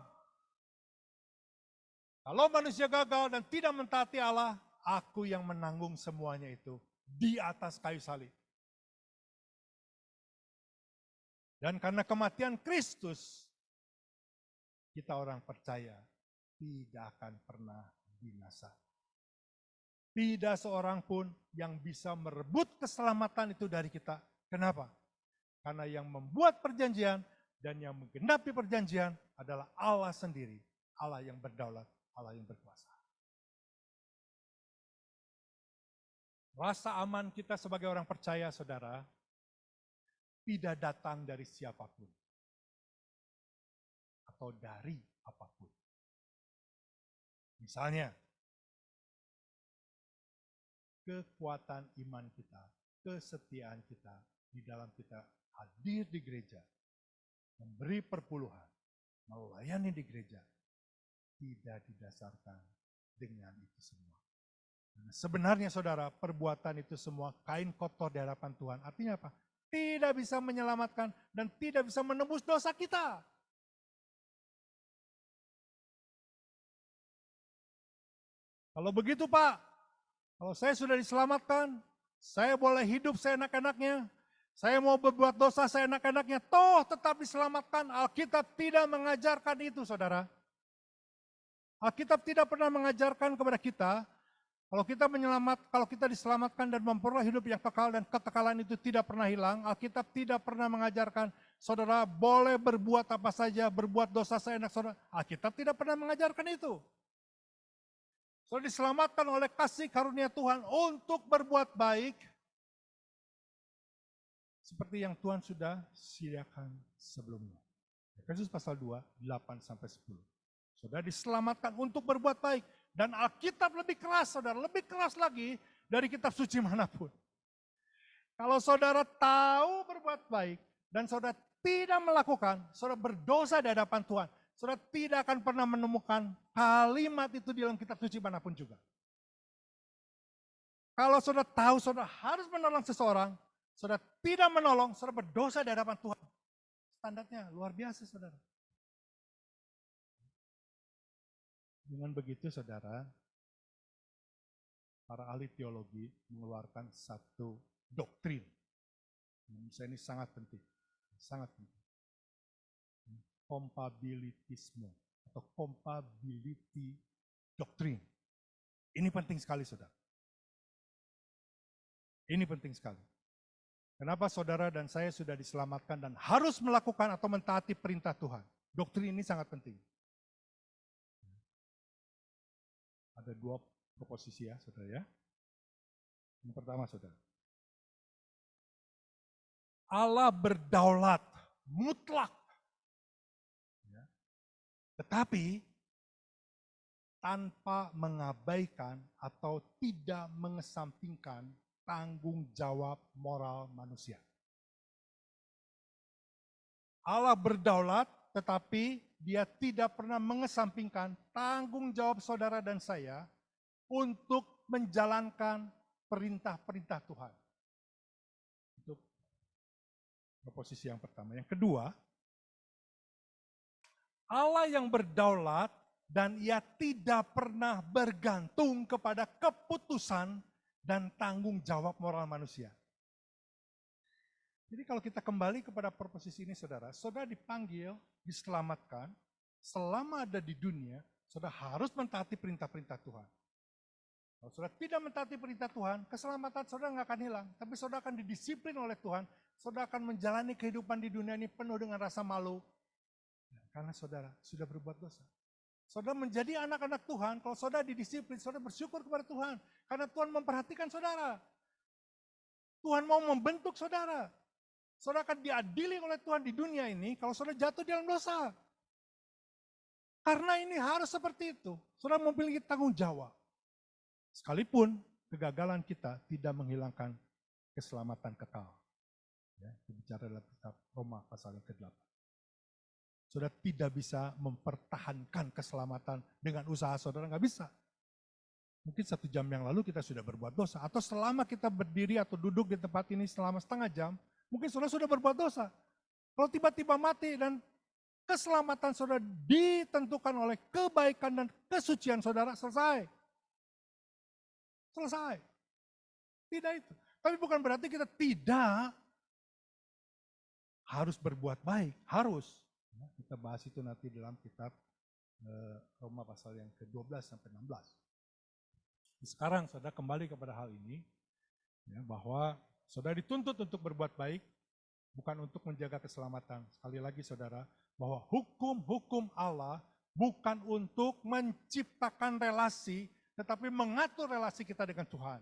Kalau manusia gagal dan tidak mentaati Allah, aku yang menanggung semuanya itu di atas kayu salib. Dan karena kematian Kristus, kita orang percaya tidak akan pernah binasa. Tidak seorang pun yang bisa merebut keselamatan itu dari kita. Kenapa? Karena yang membuat perjanjian dan yang menggenapi perjanjian adalah Allah sendiri. Allah yang berdaulat, Allah yang berkuasa. Rasa aman kita sebagai orang percaya, saudara, tidak datang dari siapapun. Atau dari apapun. Misalnya, kekuatan iman kita, kesetiaan kita, di dalam kita hadir di gereja, memberi perpuluhan, melayani di gereja, tidak didasarkan dengan itu semua. Nah, sebenarnya saudara, perbuatan itu semua kain kotor di hadapan Tuhan. Artinya apa? Tidak bisa menyelamatkan dan tidak bisa menembus dosa kita. Kalau begitu Pak, kalau saya sudah diselamatkan, saya boleh hidup seenak-enaknya, saya mau berbuat dosa seenak-enaknya, toh tetap diselamatkan. Alkitab tidak mengajarkan itu, saudara. Alkitab tidak pernah mengajarkan kepada kita, kalau kita diselamatkan dan memperoleh hidup yang kekal dan kekekalan itu tidak pernah hilang, Alkitab tidak pernah mengajarkan saudara boleh berbuat apa saja, berbuat dosa seenak saudara. Alkitab tidak pernah mengajarkan itu. Saudara diselamatkan oleh kasih karunia Tuhan untuk berbuat baik, seperti yang Tuhan sudah sediakan sebelumnya. Efesus pasal 2, 8-10. Saudara diselamatkan untuk berbuat baik. Dan Alkitab lebih keras, saudara, lebih keras lagi dari kitab suci manapun. Kalau saudara tahu berbuat baik dan saudara tidak melakukan, saudara berdosa di hadapan Tuhan. Saudara tidak akan pernah menemukan kalimat itu di dalam kitab suci manapun juga. Kalau saudara tahu saudara harus menolong seseorang, saudara tidak menolong, saudara berdosa di hadapan Tuhan. Standarnya luar biasa, saudara. Dengan begitu, saudara, para ahli teologi mengeluarkan satu doktrin. Menurut saya ini sangat penting. Sangat penting. Kompabilitisme atau compatibility doctrine. Ini penting sekali, saudara. Ini penting sekali. Kenapa saudara dan saya sudah diselamatkan dan harus melakukan atau mentaati perintah Tuhan? Doktrin ini sangat penting. Ada 2 proposisi ya, saudara ya. Yang pertama, saudara. Allah berdaulat mutlak. Ya. Tetapi tanpa mengabaikan atau tidak mengesampingkan tanggung jawab moral manusia. Allah berdaulat, tetapi dia tidak pernah mengesampingkan tanggung jawab saudara dan saya untuk menjalankan perintah-perintah Tuhan. Proposisi yang pertama. Yang kedua, Allah yang berdaulat dan ia tidak pernah bergantung kepada keputusan dan tanggung jawab moral manusia. Jadi kalau kita kembali kepada proposisi ini saudara, saudara dipanggil, diselamatkan, selama ada di dunia, saudara harus mentaati perintah-perintah Tuhan. Kalau saudara tidak mentaati perintah Tuhan, keselamatan saudara nggak akan hilang. Tapi saudara akan didisiplin oleh Tuhan, saudara akan menjalani kehidupan di dunia ini penuh dengan rasa malu. Karena saudara sudah berbuat dosa. Saudara menjadi anak-anak Tuhan, kalau saudara didisiplin, saudara bersyukur kepada Tuhan. Karena Tuhan memperhatikan saudara. Tuhan mau membentuk saudara. Saudara akan diadili oleh Tuhan di dunia ini kalau saudara jatuh di dalam dosa. Karena ini harus seperti itu. Saudara memiliki tanggung jawab. Sekalipun kegagalan kita tidak menghilangkan keselamatan kekal. Ya, bicara dalam kitab Roma pasal yang ke-8. Saudara tidak bisa mempertahankan keselamatan dengan usaha saudara, nggak bisa. Mungkin 1 jam yang lalu kita sudah berbuat dosa. Atau selama kita berdiri atau duduk di tempat ini selama setengah jam, mungkin saudara sudah berbuat dosa. Kalau tiba-tiba mati dan keselamatan saudara ditentukan oleh kebaikan dan kesucian saudara, selesai. Selesai. Tidak itu. Tapi bukan berarti kita tidak harus berbuat baik. Harus. Kita bahas itu nanti dalam kitab Roma pasal yang ke-12 sampai 16. Sekarang saudara kembali kepada hal ini, ya, bahwa saudara dituntut untuk berbuat baik, bukan untuk menjaga keselamatan. Sekali lagi saudara, bahwa hukum-hukum Allah bukan untuk menciptakan relasi, tetapi mengatur relasi kita dengan Tuhan.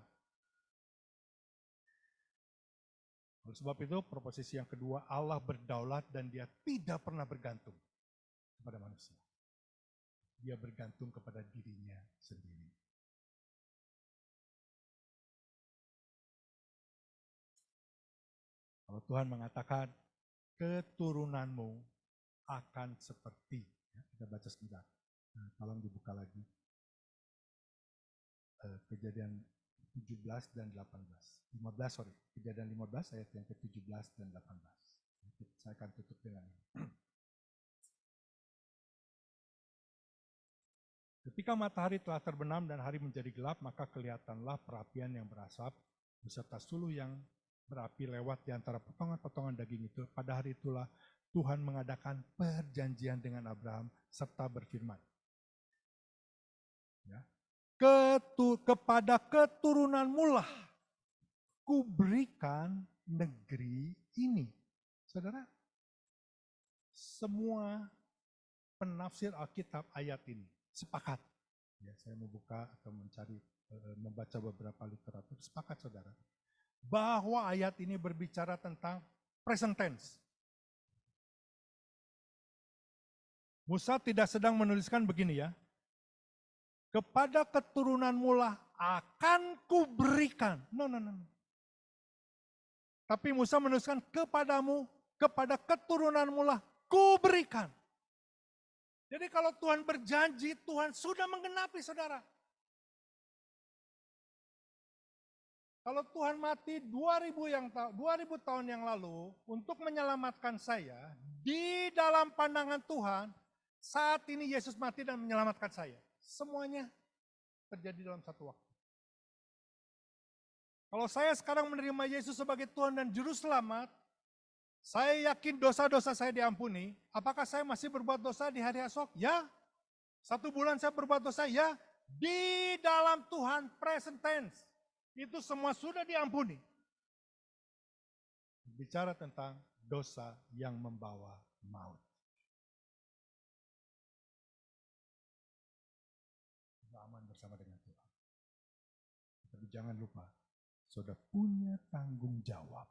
Oleh sebab itu, proposisi yang kedua, Allah berdaulat dan dia tidak pernah bergantung kepada manusia. Dia bergantung kepada dirinya sendiri. Kalau Tuhan mengatakan, keturunanmu akan seperti, ya, kita baca sebentar, nah, tolong dibuka lagi, Kejadian 17 dan 18. 15, sorry. Kejadian 15 ayat yang ke-17 dan 18. Saya akan tutup dengan ini. Ketika matahari telah terbenam dan hari menjadi gelap, maka kelihatanlah perapian yang berasap beserta suluh yang berapi lewat di antara potongan-potongan daging itu. Pada hari itulah Tuhan mengadakan perjanjian dengan Abraham serta berfirman. Ya. Kepada keturunanmu lah kuberikan negeri ini. Saudara, semua penafsir Alkitab ayat ini sepakat. Ya, saya membuka atau membaca beberapa literatur, sepakat saudara, bahwa ayat ini berbicara tentang present tense. Musa tidak sedang menuliskan begini ya, kepada keturunanmu lah akan kuberikan. No. Tapi Musa menuliskan kepadamu, kepada keturunanmu lah kuberikan. Jadi kalau Tuhan berjanji, Tuhan sudah menggenapi saudara. Kalau Tuhan mati 2000 tahun yang lalu untuk menyelamatkan saya, di dalam pandangan Tuhan, saat ini Yesus mati dan menyelamatkan saya. Semuanya terjadi dalam satu waktu. Kalau saya sekarang menerima Yesus sebagai Tuhan dan Juru Selamat, saya yakin dosa-dosa saya diampuni. Apakah saya masih berbuat dosa di hari esok? Ya. 1 bulan saya berbuat dosa? Ya. Di dalam Tuhan present tense. Itu semua sudah diampuni. Bicara tentang dosa yang membawa maut. Aman bersama dengan Tuhan. Tapi jangan lupa, saudara punya tanggung jawab.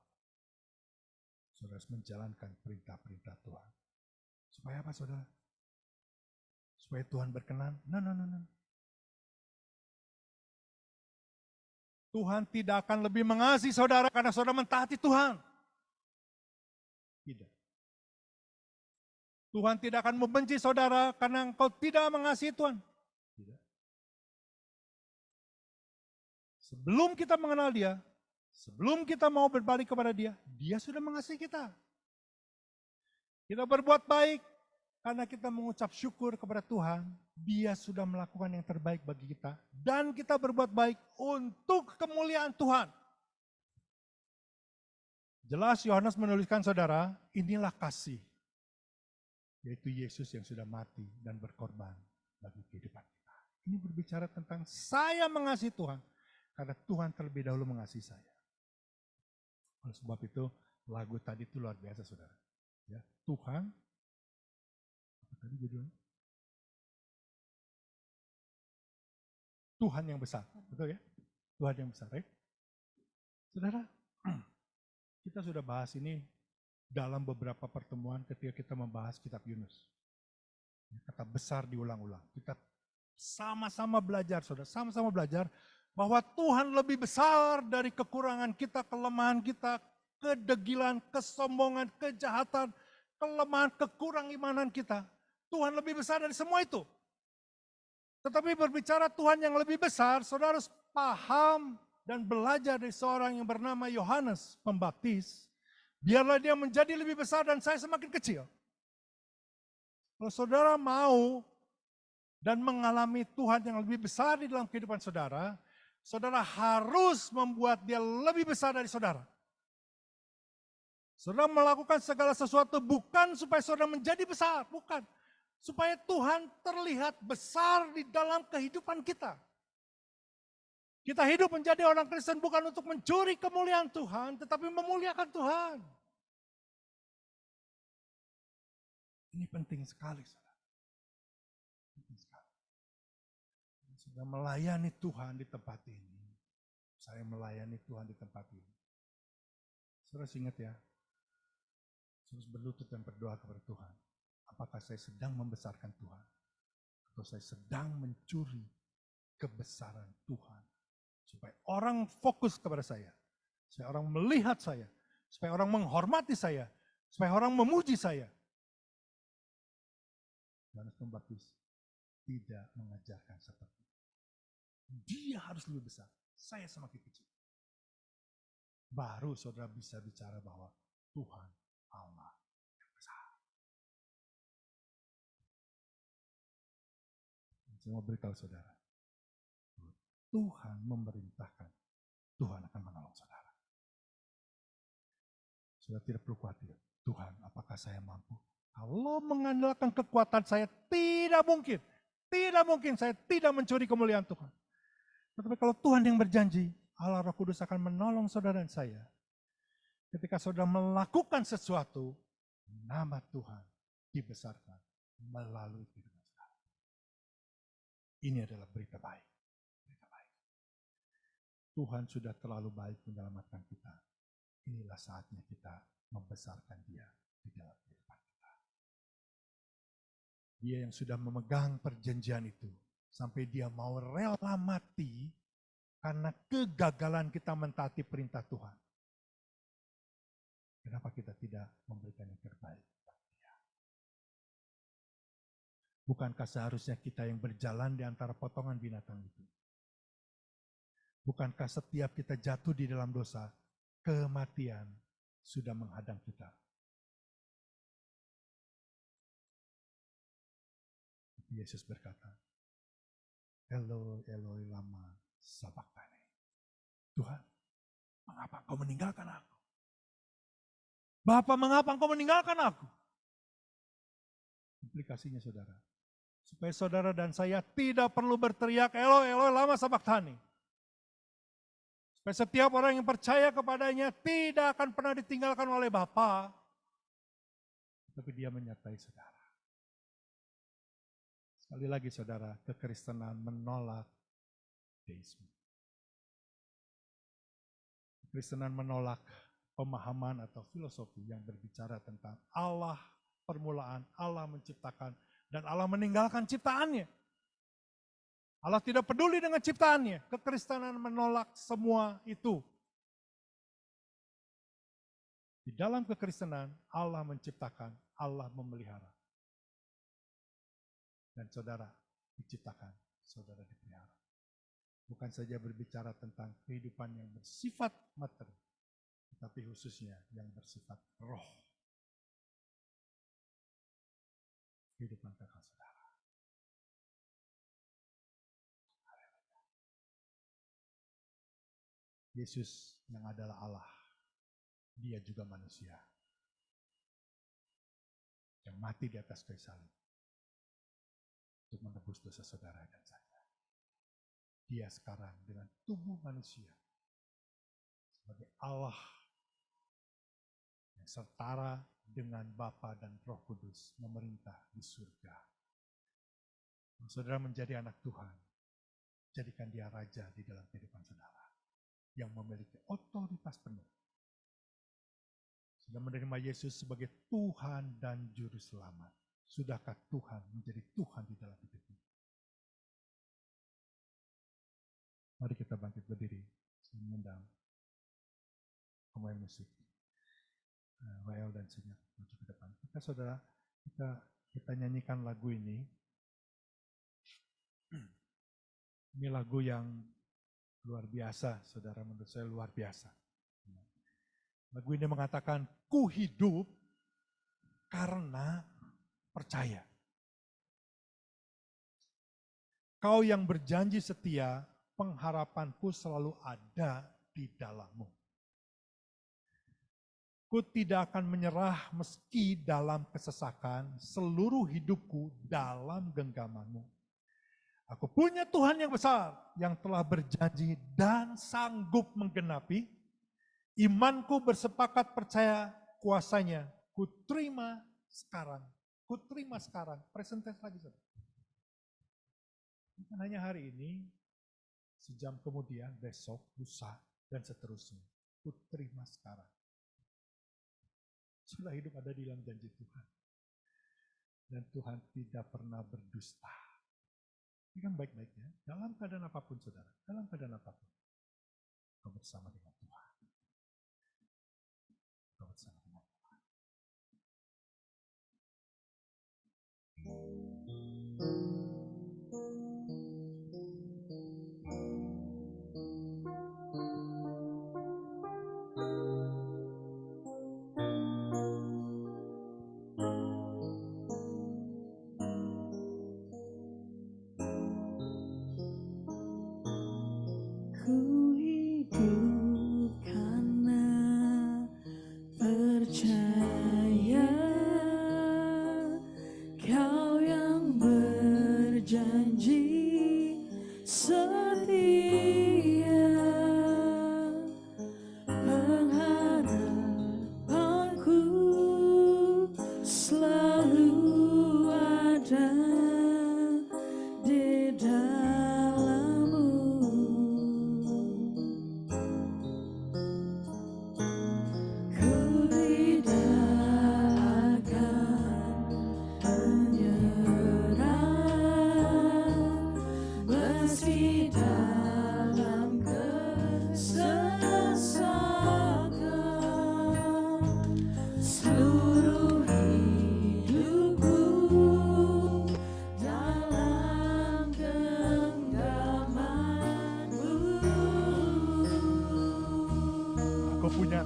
Saudara harus menjalankan perintah-perintah Tuhan. Supaya apa saudara? Supaya Tuhan berkenan? No. Tuhan tidak akan lebih mengasihi saudara karena saudara mentaati Tuhan. Tidak. Tuhan tidak akan membenci saudara karena engkau tidak mengasihi Tuhan. Tidak. Sebelum kita mengenal dia, sebelum kita mau berbalik kepada dia, dia sudah mengasihi kita. Kita berbuat baik karena kita mengucap syukur kepada Tuhan. Dia sudah melakukan yang terbaik bagi kita. Dan kita berbuat baik untuk kemuliaan Tuhan. Jelas Yohanes menuliskan saudara, inilah kasih. Yaitu Yesus yang sudah mati dan berkorban bagi kehidupan kita. Ini berbicara tentang saya mengasihi Tuhan. Karena Tuhan terlebih dahulu mengasihi saya. Oleh sebab itu lagu tadi itu luar biasa saudara. Ya, Tuhan, apa tadi judulnya? Tuhan yang besar, betul ya? Tuhan yang besar ya. Saudara, kita sudah bahas ini dalam beberapa pertemuan ketika kita membahas kitab Yunus. Kata besar diulang-ulang. Kita sama-sama belajar, saudara, sama-sama belajar bahwa Tuhan lebih besar dari kekurangan kita, kelemahan kita, kedegilan, kesombongan, kejahatan, kelemahan, kekurangimanan kita. Tuhan lebih besar dari semua itu. Tetapi berbicara Tuhan yang lebih besar, saudara harus paham dan belajar dari seorang yang bernama Yohanes Pembaptis. Biarlah dia menjadi lebih besar dan saya semakin kecil. Kalau saudara mau dan mengalami Tuhan yang lebih besar di dalam kehidupan saudara, saudara harus membuat dia lebih besar dari saudara. Saudara melakukan segala sesuatu bukan supaya saudara menjadi besar, bukan. Supaya Tuhan terlihat besar di dalam kehidupan kita. Kita hidup menjadi orang Kristen bukan untuk mencuri kemuliaan Tuhan, tetapi memuliakan Tuhan. Ini penting sekali, saudara. Penting sekali. Sudah melayani Tuhan di tempat ini. Saya melayani Tuhan di tempat ini. Saudara ingat ya, terus berlutut dan berdoa kepada Tuhan. Apakah saya sedang membesarkan Tuhan? Atau saya sedang mencuri kebesaran Tuhan? Supaya orang fokus kepada saya. Supaya orang melihat saya. Supaya orang menghormati saya. Supaya orang memuji saya. Yohanes Pembaptis tidak mengajarkan seperti itu. Dia harus lebih besar. Saya semakin kecil. Baru saudara bisa bicara bahwa Tuhan Allah yang besar. Saya mau beritahu saudara. Tuhan memerintahkan. Tuhan akan menolong saudara. Saudara tidak perlu khawatir. Tuhan, apakah saya mampu? Kalau mengandalkan kekuatan saya, tidak mungkin. Tidak mungkin saya tidak mencuri kemuliaan Tuhan. Tetapi kalau Tuhan yang berjanji, Allah Roh Kudus akan menolong saudara dan saya. Ketika saudara melakukan sesuatu, nama Tuhan dibesarkan melalui kehidupan saudara. Ini adalah berita baik. Berita baik. Tuhan sudah terlalu baik menyelamatkan kita. Inilah saatnya kita membesarkan Dia di dalam kehidupan kita. Dia yang sudah memegang perjanjian itu. Sampai Dia mau rela mati karena kegagalan kita mentaati perintah Tuhan. Kenapa kita tidak memberikan yang terbaik bagi Dia? Bukankah seharusnya kita yang berjalan di antara potongan binatang itu? Bukankah setiap kita jatuh di dalam dosa, kematian sudah menghadang kita? Yesus berkata, Eloi, Eloi, lama sabachthani. Tuhan, mengapa engkau meninggalkan aku? Bapa, mengapa engkau meninggalkan aku? Implikasinya saudara, supaya saudara dan saya tidak perlu berteriak, Eloi, Eloi, lama sabachthani. Supaya setiap orang yang percaya kepadanya tidak akan pernah ditinggalkan oleh Bapa. Tapi Dia menyertai saudara. Sekali lagi saudara, kekristenan menolak deisme. Kekristenan menolak pemahaman atau filosofi yang berbicara tentang Allah permulaan, Allah menciptakan, dan Allah meninggalkan ciptaannya. Allah tidak peduli dengan ciptaannya. Kekristenan menolak semua itu. Di dalam kekristenan, Allah menciptakan, Allah memelihara. Dan saudara diciptakan, saudara dipelihara. Bukan saja berbicara tentang kehidupan yang bersifat materi, tetapi khususnya yang bersifat roh. kehidupan kekal saudara. Yesus yang adalah Allah, dia juga manusia yang mati di atas kayu salib untuk menebus dosa saudara dan saya. Dia sekarang dengan tubuh manusia sebagai Allah yang setara dengan Bapa dan Roh Kudus memerintah di surga. Saudara menjadi anak Tuhan, jadikan dia raja di dalam kehidupan saudara yang memiliki otoritas penuh. Sudah menerima Yesus sebagai Tuhan dan Juru Selamat. Sudahkah Tuhan menjadi Tuhan di dalam hidupmu? Mari kita bangkit berdiri. Saya mengundang pemain musik, Rael dan Senyap maju ke depan. Saudara, kita nyanyikan lagu ini. Ini lagu yang luar biasa, saudara, menurut saya luar biasa. Lagu ini mengatakan, ku hidup karena percaya. Kau yang berjanji setia, pengharapanku selalu ada di dalammu. Ku tidak akan menyerah meski dalam kesesakan, seluruh hidupku dalam genggamanmu. Aku punya Tuhan yang besar, yang telah berjanji dan sanggup menggenapi. Imanku bersepakat percaya kuasanya. Ku terima sekarang. Ku terima sekarang. Present tense lagi. Bukan hanya hari ini, sejam kemudian, besok, lusa, dan seterusnya. Ku terima sekarang. Sudah hidup ada di dalam janji Tuhan. Dan Tuhan tidak pernah berdusta. Ini kan baik-baiknya, dalam keadaan apapun saudara, dalam keadaan apapun, kau bersama dengan Tuhan. Kau bersama dengan Tuhan.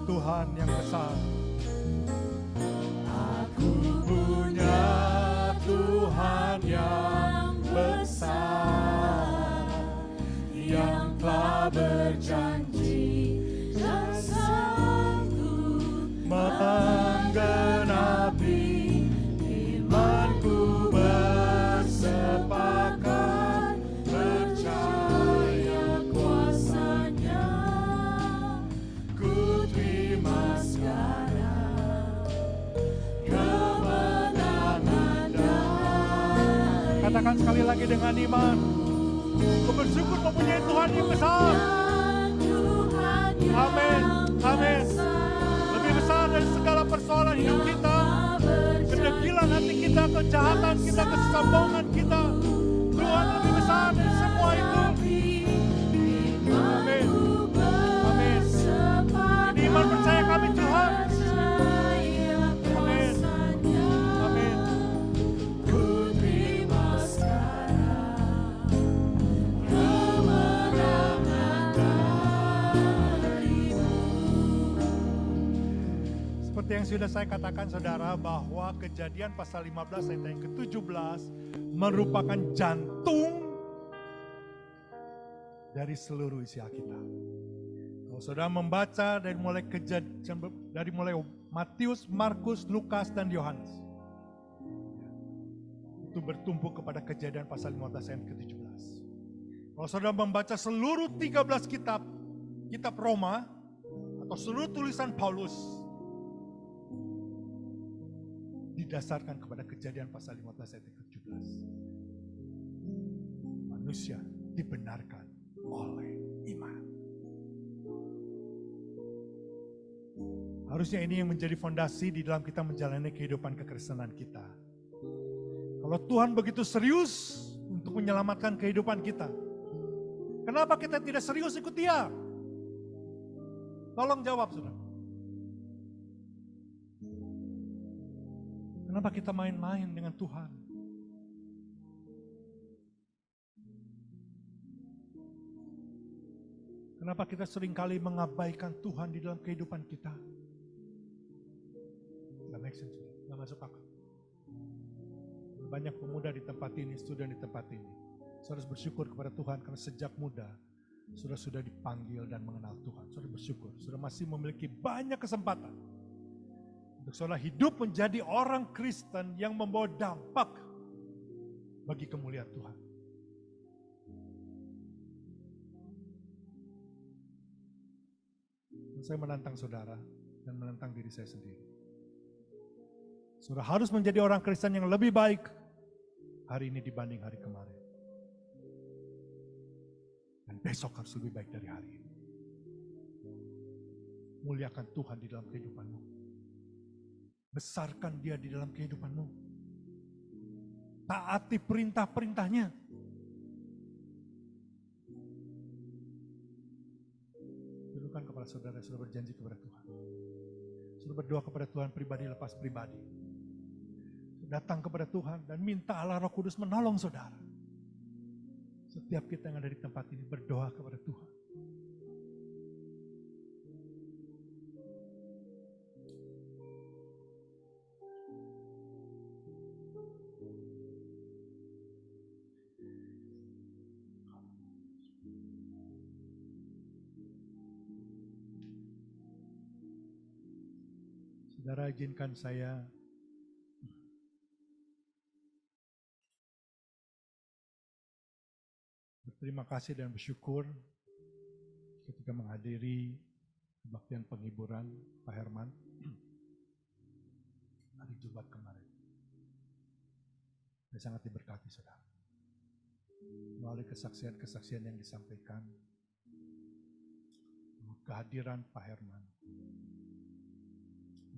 Tuhan yang besar. Aku punya Tuhan yang besar, yang telah berjanji dan sanggup menggenapi. Imanku bersepakat percaya kuasanya. Ku terima sekarang kemenangan dari. Katakan sekali lagi dengan iman. Ku bersyukur mempunyai Tuhan yang besar. Amin. Amin. Lebih besar dari segala persoalan hidup kita, kedegilan hati kita, kejahatan kita, kesombongan kita. Tuhan lebih besar dari semua itu. Amin. Amin. Ini iman percaya kami Tuhan. Amin. Amin. Ku terima sekarang kemenangan darimu. Seperti Seperti yang sudah saya katakan saudara, bahwa Kejadian pasal 15 ayat yang ke-17 merupakan jantung dari seluruh isi Alkitab. Kalau saudara membaca dari mulai Matius, Markus, Lukas, dan Yohanes, itu bertumpu kepada Kejadian pasal 15 ayat ke-17. Kalau saudara membaca seluruh 13 kitab Roma, atau seluruh tulisan Paulus, didasarkan kepada Kejadian pasal 15 ayat ke-17. Manusia dibenarkan oleh iman. Harusnya ini yang menjadi fondasi di dalam kita menjalani kehidupan kekristenan kita. Kalau Tuhan begitu serius untuk menyelamatkan kehidupan kita, kenapa kita tidak serius ikut Dia? Tolong jawab, saudara. Kenapa kita main-main dengan Tuhan? Kenapa kita seringkali mengabaikan Tuhan di dalam kehidupan kita? Gak make sense, gak masuk akal. Banyak pemuda di tempat ini, student di tempat ini. Saudara bersyukur kepada Tuhan karena sejak muda sudah dipanggil dan mengenal Tuhan. Saudara bersyukur, saudara masih memiliki banyak kesempatan untuk saudara hidup menjadi orang Kristen yang membawa dampak bagi kemuliaan Tuhan. Saya menantang saudara dan menantang diri saya sendiri. Saudara harus menjadi orang Kristen yang lebih baik hari ini dibanding hari kemarin. Dan besok harus lebih baik dari hari ini. Muliakan Tuhan di dalam kehidupanmu. Besarkan Dia di dalam kehidupanmu. Taati perintah-perintahnya. Tundukkan kepala saudara, sudah berjanji kepada Tuhan. Sudah berdoa kepada Tuhan pribadi lepas pribadi. Datang kepada Tuhan dan minta Allah Roh Kudus menolong saudara. Setiap kita yang ada di tempat ini berdoa kepada Tuhan. Saudara, izinkan saya berterima kasih dan bersyukur ketika menghadiri kebaktian penghiburan Pak Herman hari Jumat kemarin. Saya sangat diberkati, saudara. Melalui kesaksian-kesaksian yang disampaikan, kehadiran Pak Herman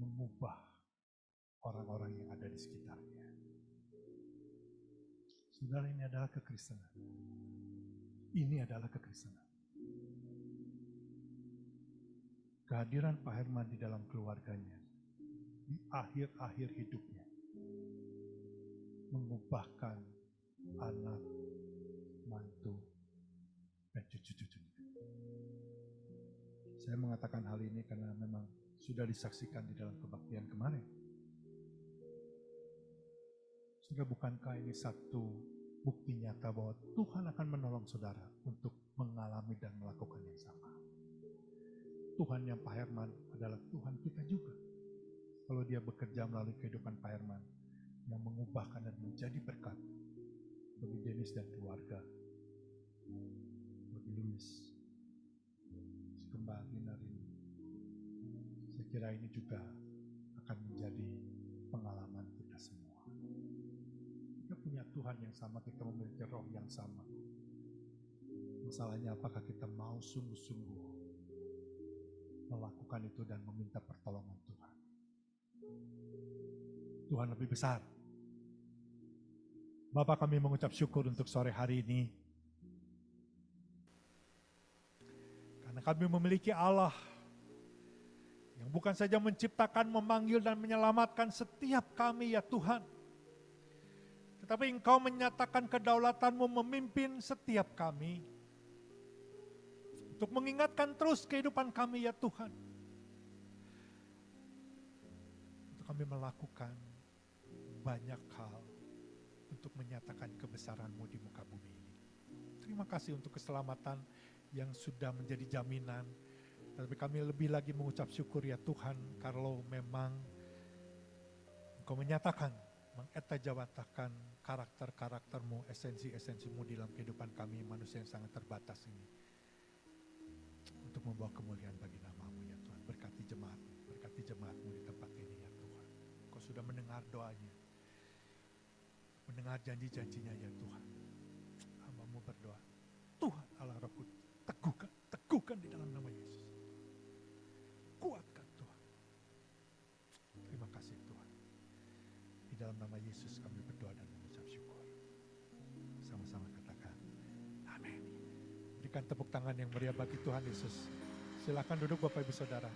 mengubah orang-orang yang ada di sekitarnya. Saudara, ini adalah kekristenan. Ini adalah kekristenan. Kehadiran Pak Herman di dalam keluarganya, di akhir-akhir hidupnya, mengubahkan anak, mantu, dan cucu-cucunya. Saya mengatakan hal ini karena memang sudah disaksikan di dalam kebaktian kemarin. Sudah bukankah ini satu bukti nyata bahwa Tuhan akan menolong saudara untuk mengalami dan melakukan yang sama. Tuhan yang Pak Herman adalah Tuhan kita juga. Kalau Dia bekerja melalui kehidupan Pak Herman yang mengubahkan dan menjadi berkat bagi Dennis dan keluarga, bagi Louis, si kembali Narini. Saya kira ini juga akan menjadi pengalaman kita semua. Kita punya Tuhan yang sama, kita memiliki roh yang sama. Masalahnya apakah kita mau sungguh-sungguh melakukan itu dan meminta pertolongan Tuhan. Tuhan lebih besar. Bapak, kami mengucap syukur untuk sore hari ini. Karena kami memiliki Allah yang bukan saja menciptakan, memanggil dan menyelamatkan setiap kami ya Tuhan. Tetapi Engkau menyatakan kedaulatan-Mu memimpin setiap kami. Untuk mengingatkan terus kehidupan kami ya Tuhan. kami melakukan banyak hal untuk menyatakan kebesaran-Mu di muka bumi ini. Terima kasih untuk keselamatan yang sudah menjadi jaminan. Tapi kami lebih lagi mengucap syukur ya Tuhan, kalau memang Engkau menyatakan, mengetajawatakan karakter-karakter-Mu, esensi-esensi-Mu di dalam kehidupan kami manusia yang sangat terbatas ini. Untuk membawa kemuliaan bagi nama-Mu ya Tuhan. Berkati jemaat-Mu di tempat ini ya Tuhan. Engkau sudah mendengar doanya, mendengar janji-janjinya ya Tuhan. Hamba-Mu berdoa, Tuhan Allah Roh Kudus, teguhkan di dalam nama Yesus. Kuatkan Tuhan. Terima kasih Tuhan. Di dalam nama Yesus kami berdoa dan mengucap syukur. Sama-sama katakan, amin. Berikan tepuk tangan yang meriah bagi Tuhan Yesus. Silakan duduk Bapak Ibu Saudara.